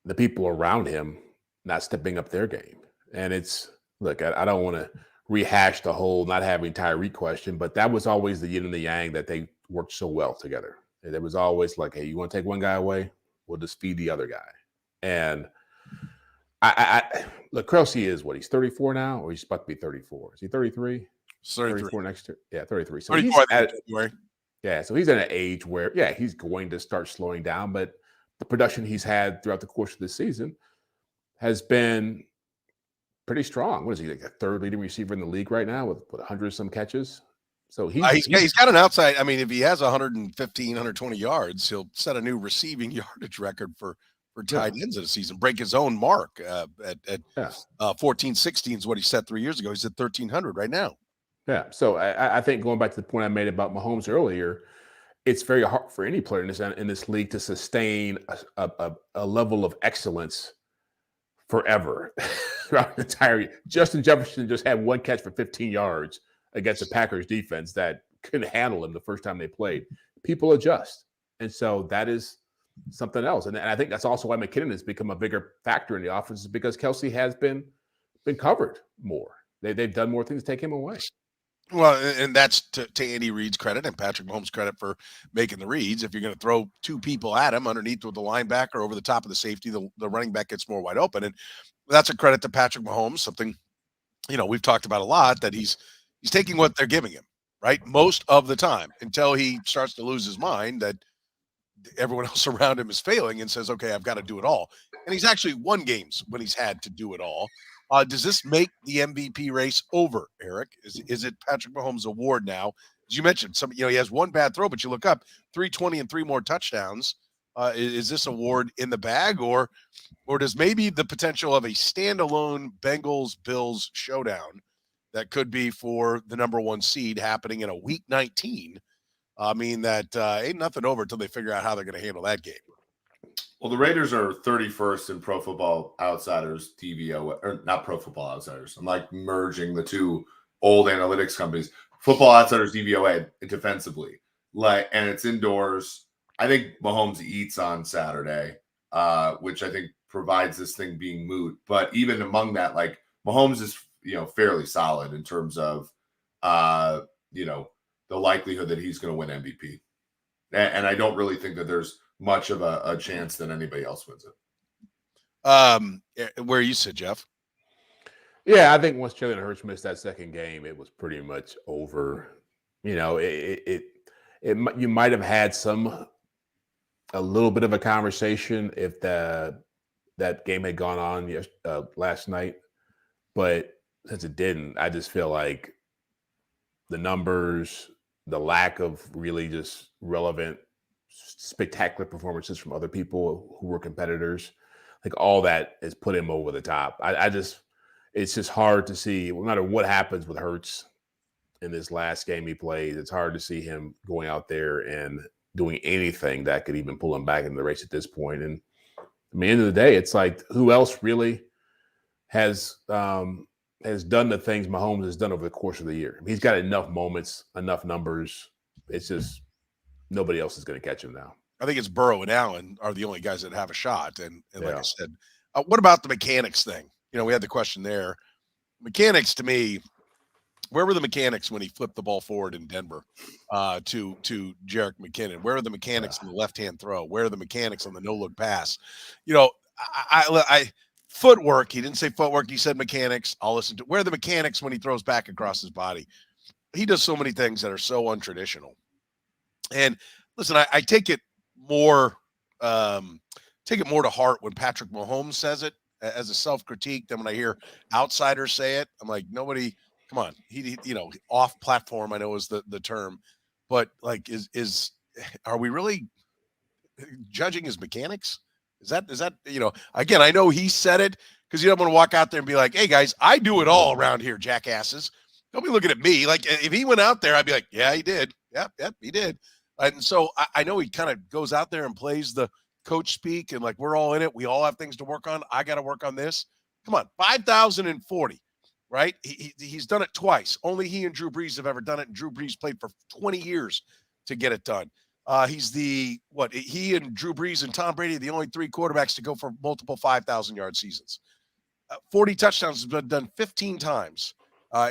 the people around him not stepping up their game. And it's, look, I don't want to rehash the whole not having Tyreek question, but that was always the yin and the yang that they worked so well together. And it was always like, hey, you want to take one guy away? We'll just feed the other guy. And I look, Kelce is what? He's 34 now, or he's about to be 34. Is he 33? 34 next year. Yeah, 33. So 34 so he's at an age where, yeah, he's going to start slowing down, but the production he's had throughout the course of the season has been pretty strong. What is he, like a third leading receiver in the league right now with 100 some catches? So he's got an outside. I mean, if he has 115, 120 yards, he'll set a new receiving yardage record for tight ends of the season, break his own mark at 14, 16 is what he set 3 years ago. He's at 1,300 right now. Yeah. So I think going back to the point I made about Mahomes earlier, it's very hard for any player in this league to sustain a level of excellence forever throughout the entire year. Justin Jefferson just had one catch for 15 yards against the Packers defense that couldn't handle him the first time they played. People adjust. And so that is something else. And I think that's also why McKinnon has become a bigger factor in the offense, is because Kelce has been covered more. They've done more things to take him away. Well, and that's to Andy Reid's credit and Patrick Mahomes' credit for making the reads. If you're going to throw two people at him underneath with the linebacker over the top of the safety, the running back gets more wide open. And that's a credit to Patrick Mahomes, something, we've talked about a lot, that he's taking what they're giving him, right? Most of the time, until he starts to lose his mind that everyone else around him is failing and says, okay, I've got to do it all. And he's actually won games when he's had to do it all. Does this make the MVP race over, Eric? Is it Patrick Mahomes' award now? As you mentioned, he has one bad throw, but you look up 320 and 3 more touchdowns. Is this award in the bag, or does maybe the potential of a standalone Bengals-Bills showdown that could be for the number 1 seed happening in a week 19 mean that ain't nothing over until they figure out how they're going to handle that game? Well, the Raiders are 31st in Pro Football Outsiders DVOA, or not Pro Football Outsiders. I'm like merging the two old analytics companies. Football Outsiders DVOA defensively, and it's indoors. I think Mahomes eats on Saturday, which I think provides this thing being moot. But even among that, Mahomes is fairly solid in terms of the likelihood that he's going to win MVP. And I don't really think that there's much of a chance that anybody else wins it. Where you sit, Jeff? Yeah, I think once Jalen Hurts missed that second game, it was pretty much over. You might have had a little bit of a conversation if that game had gone on last night, but since it didn't, I just feel like the numbers, the lack of really just relevant, spectacular performances from other people who were competitors, all that has put him over the top. It's just hard to see, no matter what happens with Hurts in this last game he played, it's hard to see him going out there and doing anything that could even pull him back in the race at this point. And at the end of the day, it's like, who else really has done the things Mahomes has done over the course of the year? He's got enough moments, enough numbers. It's just nobody else is going to catch him now. I think it's Burrow and Allen are the only guys that have a shot. And like I said, what about the mechanics thing? We had the question there. Mechanics, to me, where were the mechanics when he flipped the ball forward in Denver to Jerick McKinnon? Where are the mechanics in the left-hand throw? Where are the mechanics on the no-look pass? I footwork. He didn't say footwork. He said mechanics. I'll listen to. Where are the mechanics when he throws back across his body? He does so many things that are so untraditional. And listen, I take it more take it more to heart when Patrick Mahomes says it as a self-critique than when I hear outsiders say it. I'm like, nobody, come on. He off platform, I know is the term, but like, are we really judging his mechanics? Is that, again, I know he said it because you don't want to walk out there and be like, hey guys, I do it all around here, jackasses. Don't be looking at me. Like if he went out there, I'd be like, yeah, he did. Yep, he did. And so I know he kind of goes out there and plays the coach speak and like, we're all in it. We all have things to work on. I got to work on this. Come on, 5,040, right? He's done it twice. Only he and Drew Brees have ever done it. And Drew Brees played for 20 years to get it done. He's he and Drew Brees and Tom Brady are the only three quarterbacks to go for multiple 5,000-yard seasons. 40 touchdowns has been done 15 times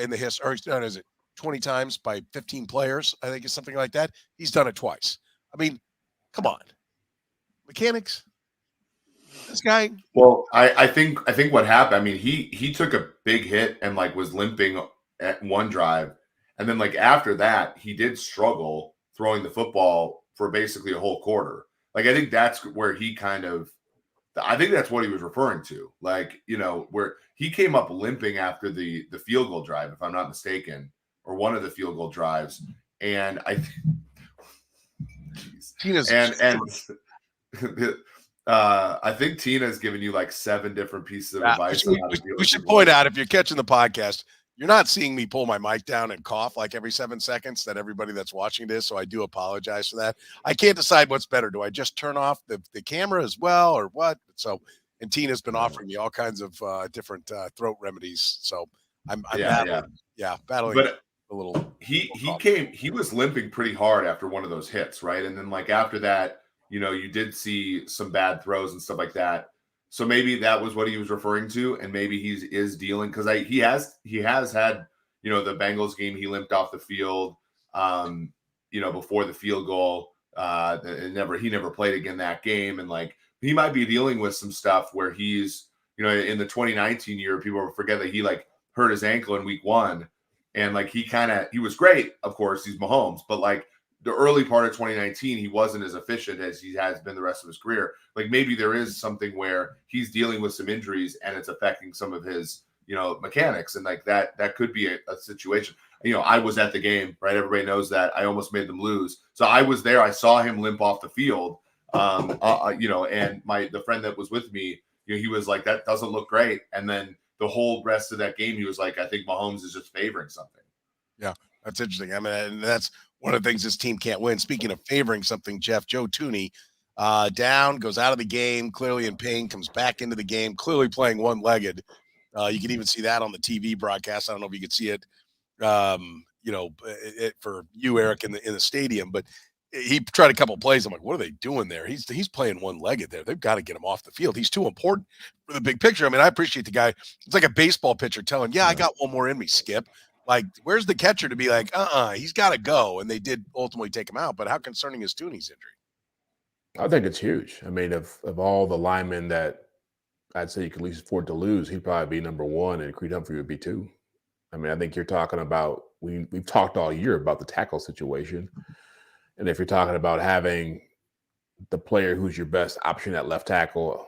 in the history, or is it 20 times by 15 players? I think it's something like that. He's done it twice. I mean, come on. Mechanics. This guy. Well, I think what happened, I mean, he took a big hit and like was limping at one drive. And then like after that, he did struggle throwing the football for basically a whole quarter. Like, I think that's where I think that's what he was referring to. Like, where he came up limping after the field goal drive, if I'm not mistaken, or one of the field goal drives. And I think I think Tina's given you like 7 different pieces of advice. We should point out, if you're catching the podcast, you're not seeing me pull my mic down and cough like every 7 seconds that everybody that's watching this. So I do apologize for that. I can't decide what's better. Do I just turn off the camera as well or what? So, and Tina's been offering me all kinds of different throat remedies. So I'm battling. Yeah, battling. But a little. He was limping pretty hard after one of those hits, right? And then like after that, you did see some bad throws and stuff like that. So maybe that was what he was referring to, and maybe he is dealing because he has had the Bengals game he limped off the field, before the field goal. He never played again that game, and like he might be dealing with some stuff where he's in the 2019 year, people forget that he like hurt his ankle in week 1, and like he was great, of course, he's Mahomes, but like the early part of 2019, he wasn't as efficient as he has been the rest of his career. Like maybe there is something where he's dealing with some injuries and it's affecting some of his, mechanics. And like that could be a situation. I was at the game, right? Everybody knows that. I almost made them lose. So I was there. I saw him limp off the field. And the friend that was with me, he was like, that doesn't look great. And then the whole rest of that game, he was like, I think Mahomes is just favoring something. Yeah, that's interesting. I mean, and that's one of the things this team can't win. Speaking of favoring something, Jeff, Joe Thuney down, goes out of the game, clearly in pain, comes back into the game, clearly playing one-legged. You can even see that on the TV broadcast. I don't know if you could see it, for you, Eric, in the stadium, but he tried a couple of plays. I'm like, what are they doing there? He's playing one-legged there. They've got to get him off the field. He's too important for the big picture. I mean, I appreciate the guy. It's like a baseball pitcher telling, I got one more in me, Skip. Like, where's the catcher to be like, he's got to go. And they did ultimately take him out. But how concerning is Tooney's injury? I think it's huge. I mean, of all the linemen that I'd say you could at least afford to lose, he'd probably be number 1 and Creed Humphrey would be 2. I mean, I think you're talking about, we've talked all year about the tackle situation. And if you're talking about having the player who's your best option at left tackle,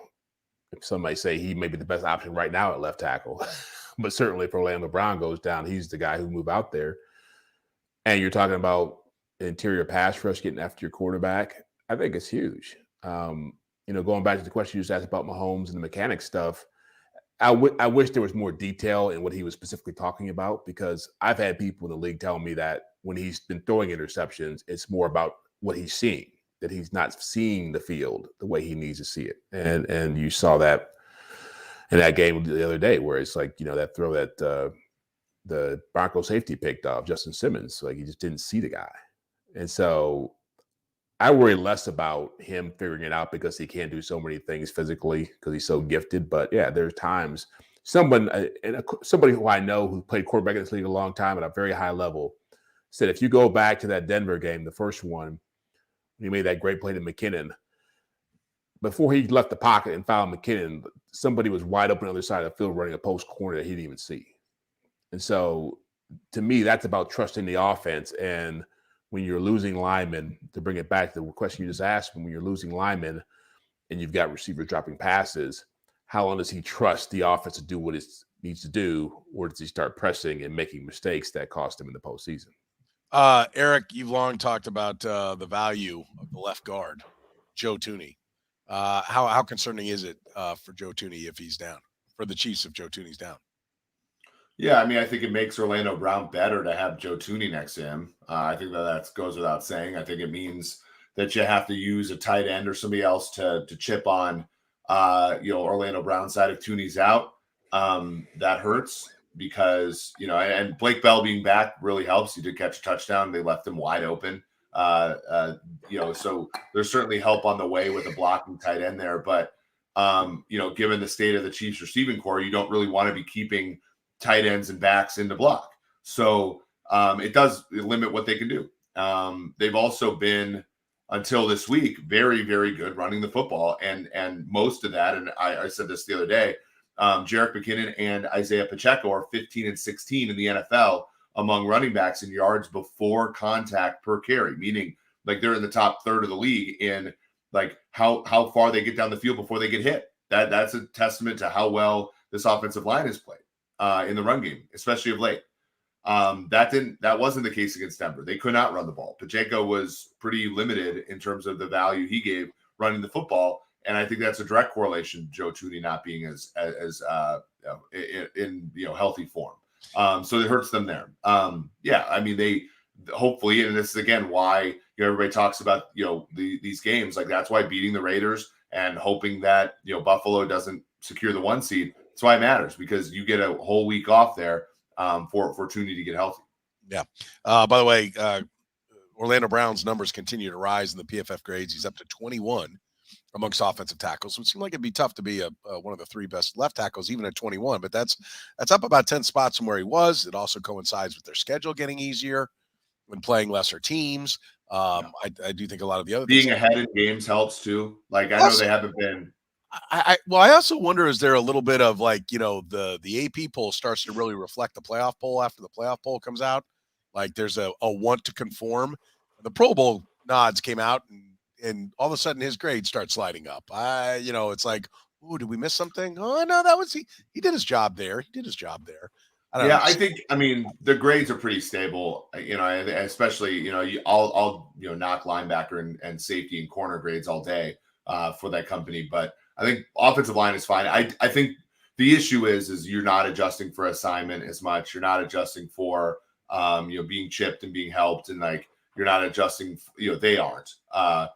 if somebody say he may be the best option right now at left tackle, but certainly if Orlando Brown goes down, he's the guy who move out there. And you're talking about interior pass rush getting after your quarterback. I think it's huge. Going back to the question you just asked about Mahomes and the mechanics stuff, I wish there was more detail in what he was specifically talking about, because I've had people in the league tell me that when he's been throwing interceptions, it's more about what he's seeing, that he's not seeing the field the way he needs to see it. And you saw that in that game the other day, where it's like, that throw that the Broncos safety picked off Justin Simmons, like he just didn't see the guy. And so I worry less about him figuring it out because he can't do so many things physically because he's so gifted. But yeah, there's times somebody who I know who played quarterback in this league a long time at a very high level said, if you go back to that Denver game, the first one, he made that great play to McKinnon. Before he left the pocket and found McKinnon, somebody was wide open on the other side of the field running a post corner that he didn't even see. And so to me, that's about trusting the offense. And when you're losing linemen, to bring it back to the question you just asked, when you're losing linemen, and you've got receivers dropping passes, how long does he trust the offense to do what it needs to do, or does he start pressing and making mistakes that cost him in the postseason? Eric, you've long talked about the value of the left guard, Joe Thuney. How concerning is it for Joe Thuney if he's down, for the Chiefs if Joe Thuney's down? Yeah, I mean, I think it makes Orlando Brown better to have Joe Thuney next to him. I think that goes without saying. I think it means that you have to use a tight end or somebody else to chip on, Orlando Brown's side if Thuney's out. That hurts because, and Blake Bell being back really helps. He did catch a touchdown. They left him wide open. So there's certainly help on the way with a blocking tight end there. But, given the state of the Chiefs receiving core, you don't really want to be keeping tight ends and backs in the block. So it does limit what they can do. They've also been, until this week, very, very good running the football. And most of that, and I said this the other day, Jerick McKinnon and Isaiah Pacheco are 15 and 16 in the NFL among running backs in yards before contact per carry, meaning like they're in the top third of the league in like how far they get down the field before they get hit. That's a testament to how well this offensive line has played in the run game, especially of late. That wasn't the case against Denver. They could not run the ball. Pacheco was pretty limited in terms of the value he gave running the football. And I think that's a direct correlation to Joe Thuney not being as in healthy form. So it hurts them there. I mean, they hopefully, and this is again why everybody talks about these games, like that's why beating the Raiders and hoping that Buffalo doesn't secure the 1 seed. That's why it matters, because you get a whole week off there for Tooney to get healthy. Yeah. By the way, Orlando Brown's numbers continue to rise in the PFF grades. He's up to 21 amongst offensive tackles. It would seem like it'd be tough to be one of the 3 best left tackles, even at 21. But that's up about 10 spots from where he was. It also coincides with their schedule getting easier when playing lesser teams. I do think a lot of the other being ahead in games helps too. Like I know they haven't been. I also wonder, is there a little bit of like, the AP poll starts to really reflect the playoff poll after the playoff poll comes out? Like there's a want to conform. The Pro Bowl nods came out and all of a sudden his grade starts sliding up. It's like, oh, did we miss something? Oh, no, that was he did his job there. I don't know. I think, the grades are pretty stable, especially, I'll knock linebacker and safety and corner grades all day for that company. But I think offensive line is fine. I think the issue is you're not adjusting for assignment as much. You're not adjusting for, being chipped and being helped. And like, you're not adjusting, they aren't, and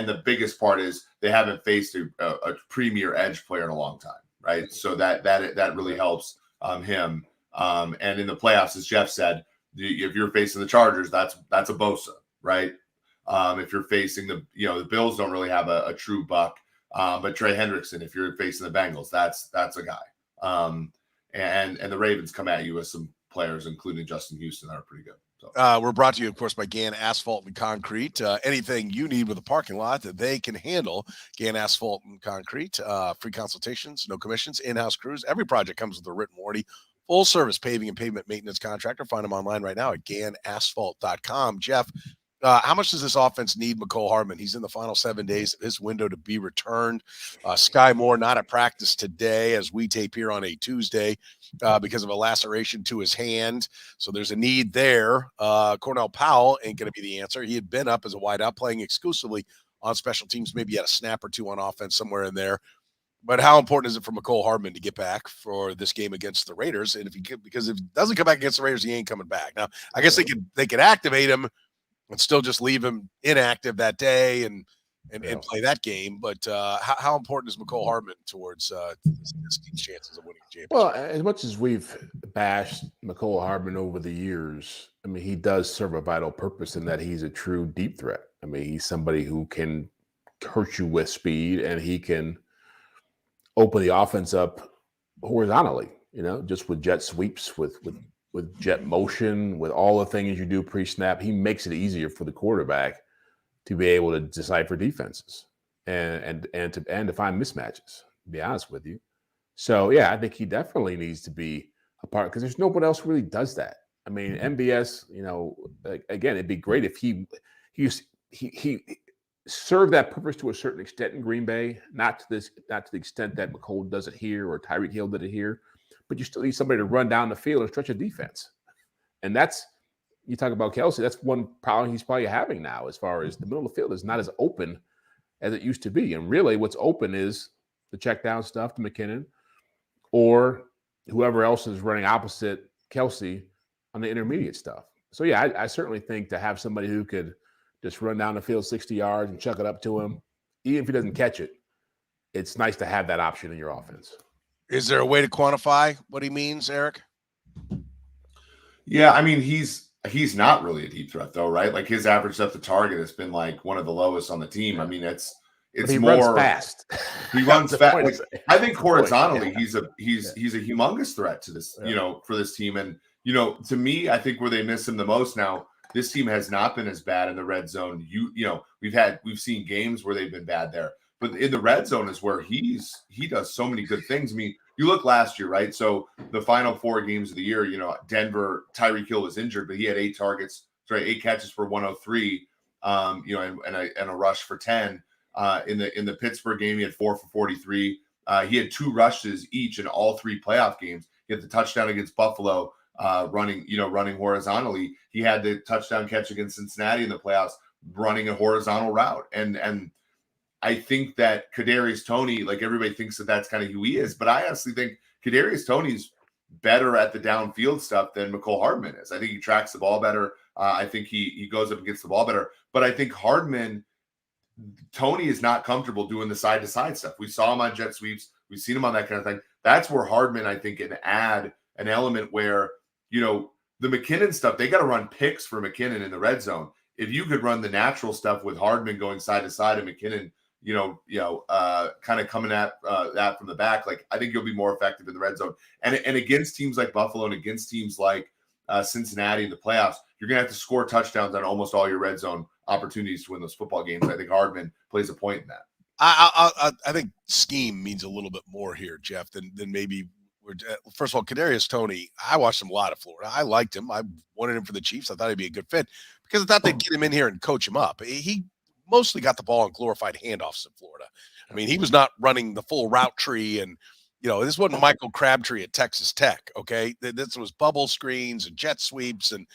the biggest part is they haven't faced a premier edge player in a long time. Right. So that really helps him. And in the playoffs, as Jeff said, if you're facing the Chargers, that's a Bosa, right? If you're facing the Bills don't really have a true buck, but Trey Hendrickson, if you're facing the Bengals, that's a guy. And the Ravens come at you with some players, including Justin Houston, that are pretty good. So. We're brought to you, of course, by Gann Asphalt and Concrete. Anything you need with a parking lot that they can handle, Gann Asphalt and Concrete. Free consultations, no commissions, in-house crews. Every project comes with a written warranty. Full service paving and pavement maintenance contractor. Find them online right now at GannAsphalt.com. Jeff, how much does this offense need Mecole Hardman? He's in the final 7 days of his window to be returned. Sky Moore not at practice today as we tape here on a Tuesday because of a laceration to his hand. So there's a need there. Cornell Powell ain't going to be the answer. He had been up as a wideout playing exclusively on special teams, maybe had a snap or two on offense somewhere in there. But how important is it for Mecole Hardman to get back for this game against the Raiders? And because if he doesn't come back against the Raiders, he ain't coming back. Now, I guess they could activate him and still just leave him inactive that day and play that game. But how important is Mecole Hardman towards this team's chances of winning a championship? Well, as much as we've bashed Mecole Hardman over the years, he does serve a vital purpose in that he's a true deep threat. He's somebody who can hurt you with speed, and he can open the offense up horizontally, just with jet sweeps, with jet motion, with all the things you do pre-snap. He makes it easier for the quarterback to be able to decipher defenses and to find mismatches, to be honest with you. So, yeah, I think he definitely needs to be a part, because there's nobody else who really does that. MBS, again, it'd be great if he serve that purpose to a certain extent in Green Bay, not to the extent that Mecole does it here or Tyreek Hill did it here, but you still need somebody to run down the field and stretch a defense. And that's, you talk about Kelce, that's one problem he's probably having now, as far as the middle of the field is not as open as it used to be. And really what's open is the check down stuff to McKinnon or whoever else is running opposite Kelce on the intermediate stuff. So yeah, I certainly think to have somebody who could just run down the field 60 yards and chuck it up to him, even if he doesn't catch it, it's nice to have that option in your offense. Is there a way to quantify what he means, Eric? Yeah, I mean, he's not really a deep threat though, right? Like his average depth of target has been like one of the lowest on the team. I mean, it's he more runs fast. He runs fast. Like, I think horizontally, yeah. he's a humongous threat to this, for this team. And to me, I think where they miss him the most now, this team has not been as bad in the red zone. We've seen games where they've been bad there, but in the red zone is where he does so many good things. I mean, you look last year, right? So the final 4 games of the year, Denver, Tyreek Hill was injured, but he had 8 catches for 103, and a rush for 10. In the Pittsburgh game, he had 4 for 43. He had 2 rushes each in all 3 playoff games. He had the touchdown against Buffalo, running horizontally. He had the touchdown catch against Cincinnati in the playoffs, running a horizontal route. And I think that Kadarius Toney, like everybody thinks that that's kind of who he is, but I honestly think Kadarius Toney's better at the downfield stuff than Mecole Hardman is. I think he tracks the ball better. I think he goes up and gets the ball better. But I think Toney is not comfortable doing the side-to-side stuff. We saw him on jet sweeps. We've seen him on that kind of thing. That's where Hardman, I think, can add an element where, the McKinnon stuff, they got to run picks for McKinnon in the red zone. If you could run the natural stuff with Hardman going side to side and McKinnon, kind of coming at that from the back, like I think you'll be more effective in the red zone. And against teams like Buffalo and against teams like Cincinnati in the playoffs, you're going to have to score touchdowns on almost all your red zone opportunities to win those football games. I think Hardman plays a point in that. I think scheme means a little bit more here, Jeff, than maybe. First of all, Kadarius Toney, I watched him a lot of Florida. I liked him. I wanted him for the Chiefs. I thought he'd be a good fit because I thought they'd get him in here and coach him up. He mostly got the ball in glorified handoffs in Florida. I mean, he was not running the full route tree, and this wasn't Michael Crabtree at Texas Tech. Okay, this was bubble screens and jet sweeps and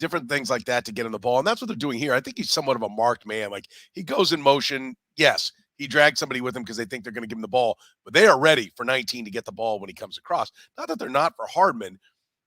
different things like that to get him the ball, and that's what they're doing here. I think he's somewhat of a marked man. Like he goes in motion, yes. He drags somebody with him because they think they're going to give him the ball, but they are ready for 19 to get the ball when he comes across. Not that they're not for Hardman,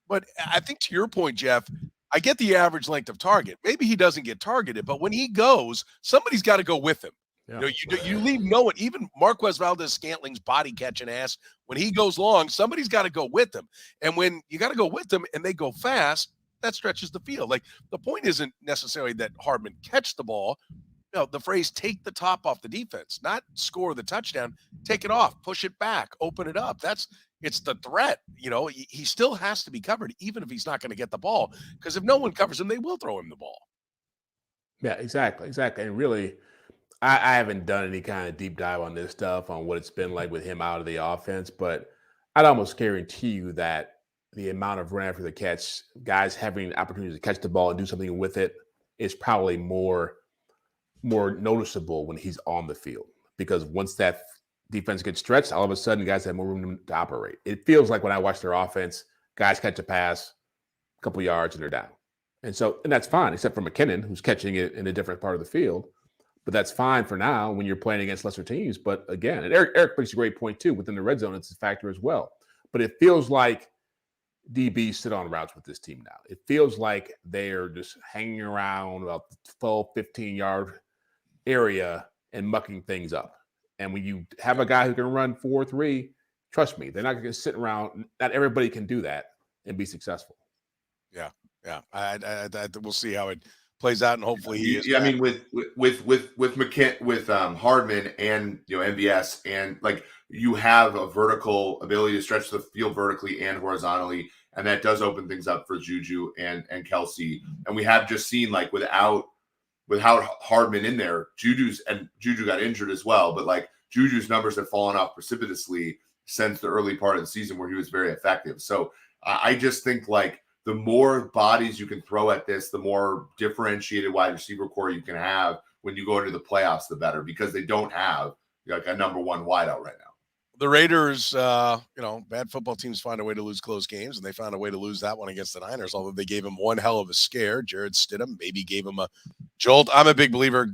but I think to your point, Jeff, I get the average length of target. Maybe he doesn't get targeted, but when he goes, somebody's got to go with him. Yeah. You leave no one, even MarquezValdes-Scantling's body catching ass, when he goes long, somebody's got to go with him. And when you got to go with them and they go fast, that stretches the field. Like the point isn't necessarily that Hardman catch the ball. The phrase take the top off the defense, not score the touchdown, take it off, push it back, open it up. It's the threat. He still has to be covered, even if he's not going to get the ball, because if no one covers him, they will throw him the ball. Yeah, exactly. And really, I haven't done any kind of deep dive on this stuff, on what it's been like with him out of the offense, but I'd almost guarantee you that the amount of run after the catch, guys having opportunities to catch the ball and do something with it, is probably more noticeable when he's on the field, because once that defense gets stretched, all of a sudden guys have more room to operate. It feels like when I watch their offense, guys catch a pass, a couple yards, and they're down. And that's fine, except for McKinnon, who's catching it in a different part of the field. But that's fine for now when you're playing against lesser teams. But again, and Eric makes a great point too, within the red zone, it's a factor as well. But it feels like DBs sit on routes with this team now. It feels like they're just hanging around about 12, 15-yard area and mucking things up. And when you have a guy who can run 4.3, trust me, they're not going to sit around. Not everybody can do that and be successful. Yeah. We'll see how it plays out, and hopefully he is. Yeah, I mean, with McKinnon, with Hardman and MVS, and like you have a vertical ability to stretch the field vertically and horizontally, and that does open things up for Juju and Kelce. And we have just seen, like, without Hardman in there, Juju got injured as well, but like Juju's numbers have fallen off precipitously since the early part of the season where he was very effective. So I just think, like, the more bodies you can throw at this, the more differentiated wide receiver core you can have when you go into the playoffs, the better, because they don't have like a number one wideout right now. The Raiders, bad football teams find a way to lose close games, and they found a way to lose that one against the Niners, although they gave him one hell of a scare. Jarrett Stidham maybe gave him a jolt. I'm a big believer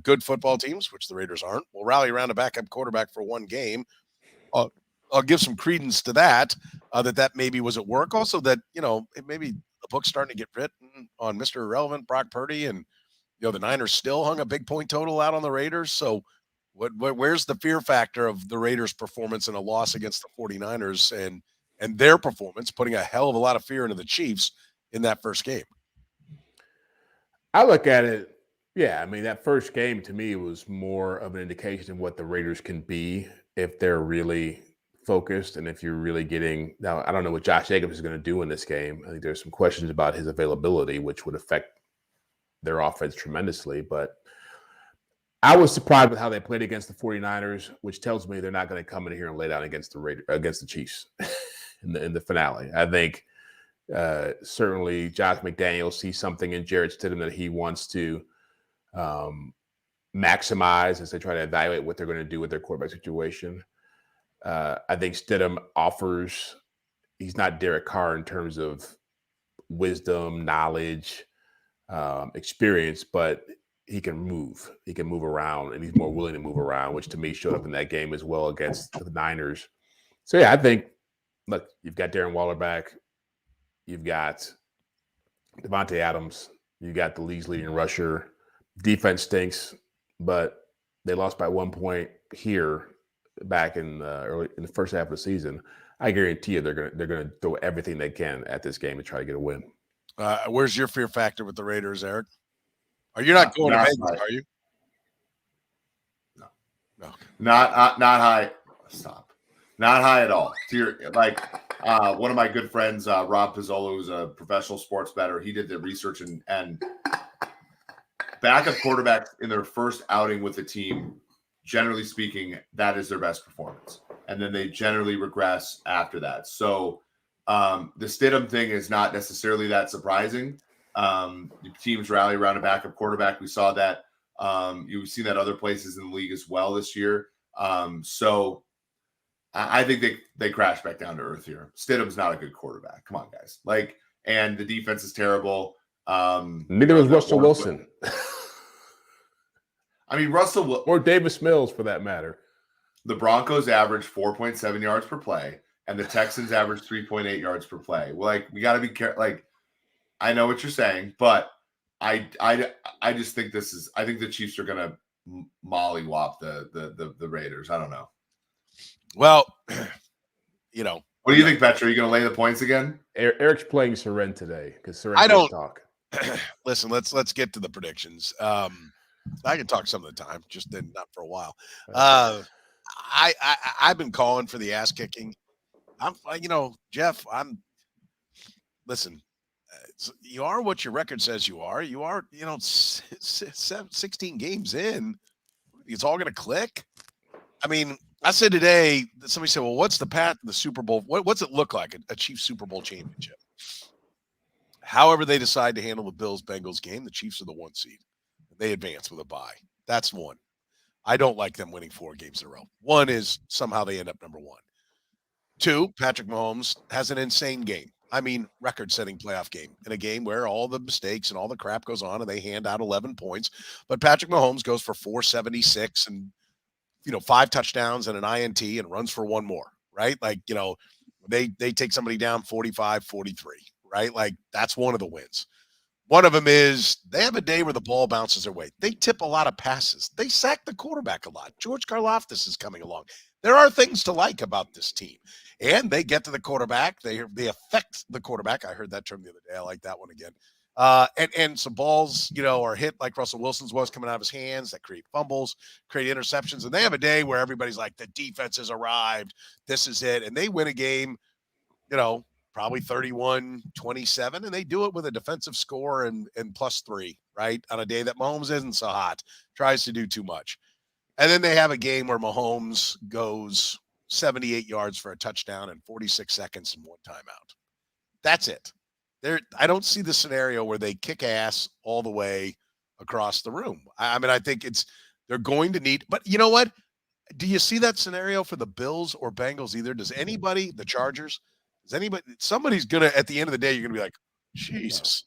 good football teams, which the Raiders aren't, will rally around a backup quarterback for one game. I'll give some credence to that maybe was at work. Also that, maybe the book's starting to get written on Mr. Irrelevant, Brock Purdy, and, the Niners still hung a big point total out on the Raiders. So where's the fear factor of the Raiders' performance in a loss against the 49ers and their performance, putting a hell of a lot of fear into the Chiefs in that first game? I look at it, that first game to me was more of an indication of what the Raiders can be if they're really focused and if you're really getting – now, I don't know what Josh Jacobs is going to do in this game. I think there's some questions about his availability, which would affect their offense tremendously. But I was surprised with how they played against the 49ers, which tells me they're not going to come in here and lay down against the Chiefs in the finale. I think certainly Josh McDaniels sees something in Jarrett Stidham that he wants to maximize as they try to evaluate what they're going to do with their quarterback situation. I think Stidham offers – he's not Derek Carr in terms of wisdom, knowledge, experience, but he can move. He can move around, and he's more willing to move around, which to me showed up in that game as well against the Niners. So, I think, look, you've got Darren Waller back. You've got Devontae Adams. You got the league's leading rusher. Defense stinks, but they lost by 1 point here back in the first half of the season. I guarantee you they're gonna throw everything they can at this game to try to get a win. Where's your fear factor with the Raiders, Eric? Are you not going to Vegas, are you? No. Not high. Stop. Not high at all. One of my good friends, Rob Pizzolo, who's a professional sports bettor, he did the research and backup quarterbacks in their first outing with the team, generally speaking, that is their best performance. And then they generally regress after that. So the Stidham thing is not necessarily that surprising. Teams rally around a backup quarterback. We saw that. You've seen that other places in the league as well this year. So I think they crash back down to earth here. Stidham's not a good quarterback. Come on, guys. And the defense is terrible. Neither was Russell Wilson. Russell or Davis Mills for that matter. The Broncos average 4.7 yards per play, and the Texans average 3.8 yards per play. We got to be careful. I know what you're saying, but I just think I think the Chiefs are going to mollywop the Raiders. I don't know. Well, what do you think, Petro? Are you going to lay the points again? Eric's playing Soren today because Soren I don't talk. Listen, let's get to the predictions. I can talk some of the time, just not for a while. I've been calling for the ass kicking. Jeff, listen, you are what your record says you are. You are, 16 games in. It's all going to click. I said today, somebody said, well, what's the path to the Super Bowl? What's it look like, a Chiefs Super Bowl championship? However they decide to handle the Bills-Bengals game, the Chiefs are the 1 seed. They advance with a bye. That's one. I don't like them winning 4 games in a row. One is somehow they end up number 1. 2, Patrick Mahomes has an insane game. Record-setting playoff game in a game where all the mistakes and all the crap goes on and they hand out 11 points. But Patrick Mahomes goes for 476 and, 5 touchdowns and an INT and runs for 1 more, right? They take somebody down 45-43, right? That's one of the wins. One of them is they have a day where the ball bounces their way. They tip a lot of passes. They sack the quarterback a lot. George Karlaftis is coming along. There are things to like about this team. And they get to the quarterback. They affect the quarterback. I heard that term the other day. I like that one again. And some balls, are hit like Russell Wilson's was coming out of his hands that create fumbles, create interceptions. And they have a day where everybody's like, the defense has arrived. This is it. And they win a game, probably 31-27, and they do it with a defensive score and +3, right? On a day that Mahomes isn't so hot, tries to do too much. And then they have a game where Mahomes goes 78 yards for a touchdown and 46 seconds and 1 timeout. That's it. I don't see the scenario where they kick ass all the way across the room. I mean, I think they're going to need, but you know what? Do you see that scenario for the Bills or Bengals either? Does anybody, the Chargers, somebody's going to, at the end of the day, you're going to be like, Jesus,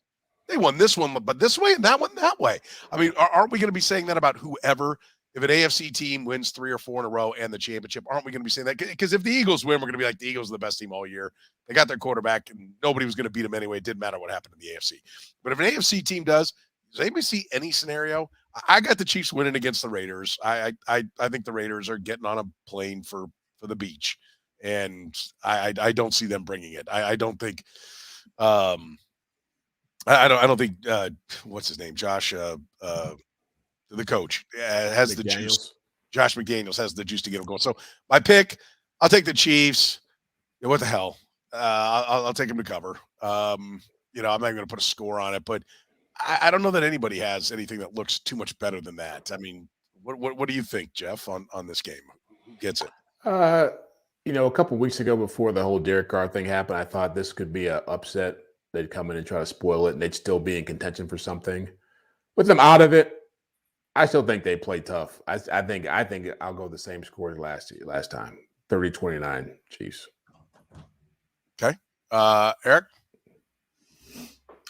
they won this one, but this way and that one that way. I mean, aren't we going to be saying that about whoever? If an AFC team wins 3 or 4 in a row and the championship, aren't we going to be saying that? Because if the Eagles win, we're going to be like, the Eagles are the best team all year. They got their quarterback, and nobody was going to beat them anyway. It didn't matter what happened in the AFC. But if an AFC team does anybody see any scenario? I got the Chiefs winning against the Raiders. I think the Raiders are getting on a plane for the beach, and I don't see them bringing it. I don't think. I don't think. What's his name? Josh. The coach has the juice. Josh McDaniels has the juice to get him going. So my pick, I'll take the Chiefs. What the hell? I'll take them to cover. I'm not going to put a score on it, but I don't know that anybody has anything that looks too much better than that. I mean, what do you think, Jeff, on this game? Who gets it? A couple of weeks ago, before the whole Derek Carr thing happened, I thought this could be an upset. They'd come in and try to spoil it, and they'd still be in contention for something. With them out of it, I still think they play tough. I think I'll go the same score as last time, 30-29 Chiefs. Okay, Eric.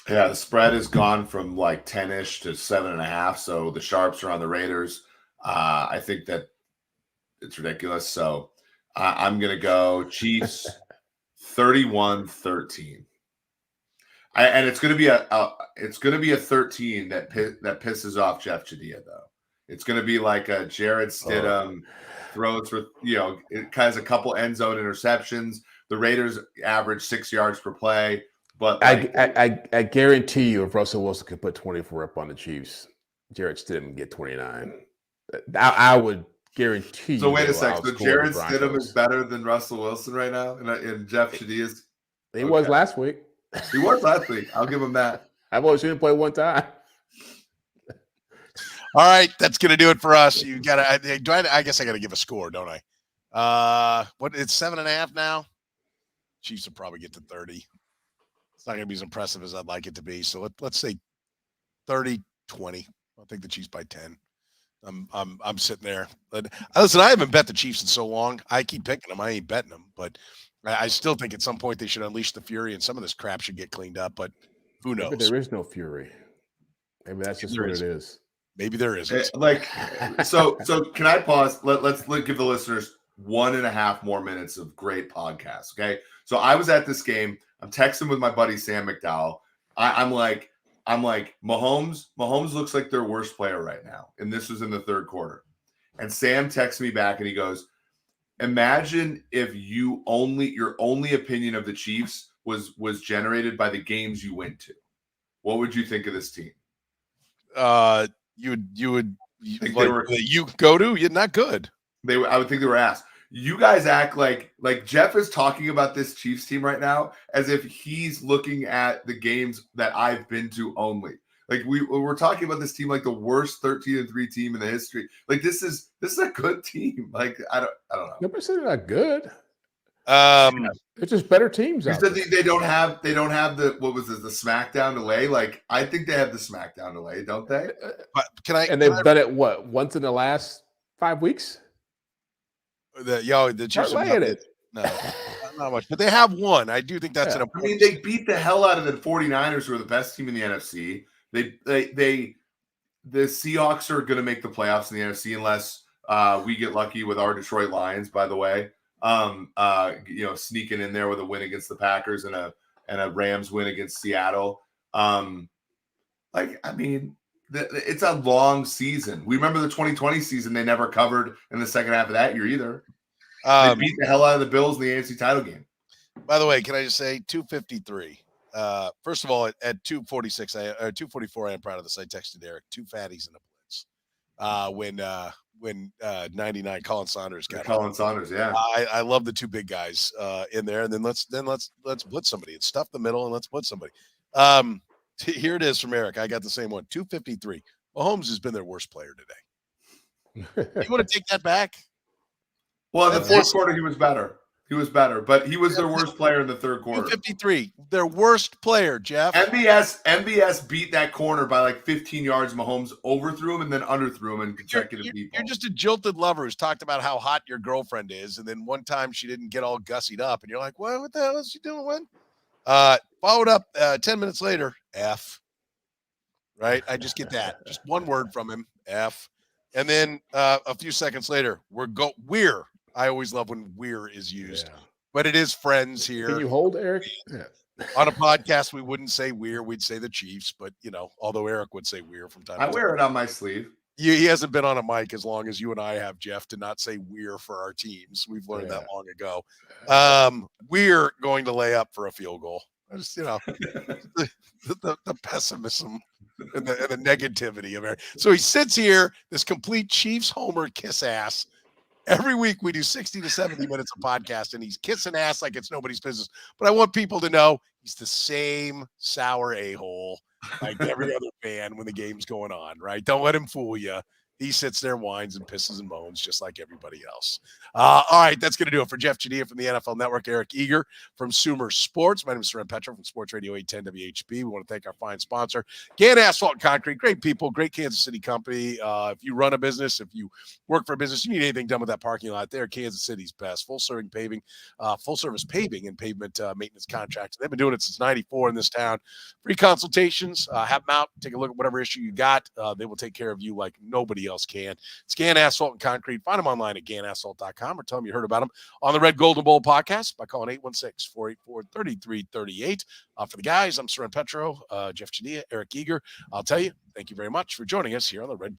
Yeah, the spread has gone from like 10-ish to 7.5. So the sharps are on the Raiders. I think that it's ridiculous. So I'm going to go Chiefs 31-13. And it's going to be a 13 that pisses off Jeff Chadiha, though. It's going to be like a Jared Stidham throws for, it has a couple end zone interceptions. The Raiders average 6 yards per play. But I guarantee you, if Russell Wilson could put 24 up on the Chiefs, Jared Stidham would get 29. I would guarantee you. So wait a second. So Jared Stidham is better than Russell Wilson right now, and Jeff Chadiha's. He was last week. He was last week. I'll give him that. I've only seen him play one time. All right, that's gonna do it for us. You gotta. I guess I gotta give a score, don't I? It's 7.5 now. Chiefs will probably get to 30. It's not gonna be as impressive as I'd like it to be. So let's say 30-20. I'll take the Chiefs by 10. I'm sitting there. But listen, I haven't bet the Chiefs in so long. I keep picking them. I ain't betting them, but I still think at some point they should unleash the fury and some of this crap should get cleaned up, but who knows? But there is no fury. Maybe that's just what it is. Maybe there isn't. So can I pause? Let's give the listeners 1.5 more minutes of great podcast. Okay. So I was at this game. I'm texting with my buddy Sam McDowell. I'm like, Mahomes looks like their worst player right now. And this was in the third quarter. And Sam texts me back and he goes, imagine if your only opinion of the Chiefs was generated by the games you went to. What would you think of this team? You go to? You're not good. I would think they were ass. You guys act like Jeff is talking about this Chiefs team right now as if he's looking at the games that I've been to only. Like we're talking about this team like the worst 13-3 team in the history. Like this is a good team. Like I don't know. Nobody said they're not good. They're just better teams. You said they don't have the the SmackDown delay. Like I think they have the SmackDown delay, don't they? But they've done it once in the last 5 weeks. The Chiefs have it. No, not much. But they have won. I do think that's an important. I mean, they beat the hell out of the 49ers, who are the best team in the NFC. The Seahawks are going to make the playoffs in the NFC unless we get lucky with our Detroit Lions, by the way. Sneaking in there with a win against the Packers and a Rams win against Seattle. It's a long season. We remember the 2020 season; they never covered in the second half of that year either. They beat the hell out of the Bills in the AFC title game. By the way, can I just say 253? First of all, at 246 or 244, I am proud of this. I texted Eric 2 fatties in a blitz. When 99 Colin Saunders got Colin Saunders, yeah. I love the 2 big guys in there, and then let's blitz somebody and stuff the middle and let's blitz somebody. Here it is from Eric. I got the same one. 253. Mahomes has been their worst player today. You want to take that back? Well, in the fourth quarter, he was better. He was better, but he was their worst player in the third quarter. 253, their worst player, Jeff. MBS beat that corner by like 15 yards. Mahomes overthrew him and then underthrew him in consecutive deep You're balls. just a jilted lover who's talked about how hot your girlfriend is, and then one time she didn't get all gussied up, and you're like, what the hell is she doing? What? Followed up 10 minutes later, F. Right? I just get that. Just one word from him, F. And then a few seconds later, we're. I always love when we're is used, but it is friends here. Can you hold Eric? Yeah. On a podcast, we wouldn't say we'd say the Chiefs, but although Eric would say we're from time to time. I wear it on my sleeve. He hasn't been on a mic as long as you and I have, Jeff, to not say we're for our teams. We've learned that long ago. We're going to lay up for a field goal. I just, the pessimism and the negativity of it. So he sits here, this complete Chiefs homer kiss ass. Every week we do 60 to 70 minutes of podcast, and he's kissing ass like it's nobody's business. But I want people to know he's the same sour a-hole like every other fan when the game's going on, right? Don't let him fool you. He sits there, whines and pisses and moans just like everybody else. All right, that's going to do it for Jeff Chadiha from the NFL Network, Eric Eager from Sumer Sports. My name is Soren Petro from Sports Radio 810 WHB. We want to thank our fine sponsor, Gann Asphalt and Concrete. Great people, great Kansas City company. If you run a business, if you work for a business, you need anything done with that parking lot there, Kansas City's best. Full-service paving and pavement maintenance contracts. They've been doing it since 94 in this town. Free consultations. Have them out. Take a look at whatever issue you got. They will take care of you like nobody else can. It's Gann Asphalt and Concrete. Find them online at GannAsphalt.com or tell them you heard about them on the Red Gold and Bold podcast by calling 816-484-3338. For the guys, I'm Soren Petro, Jeff Chadiha, Eric Eager. I'll tell you, thank you very much for joining us here on the Red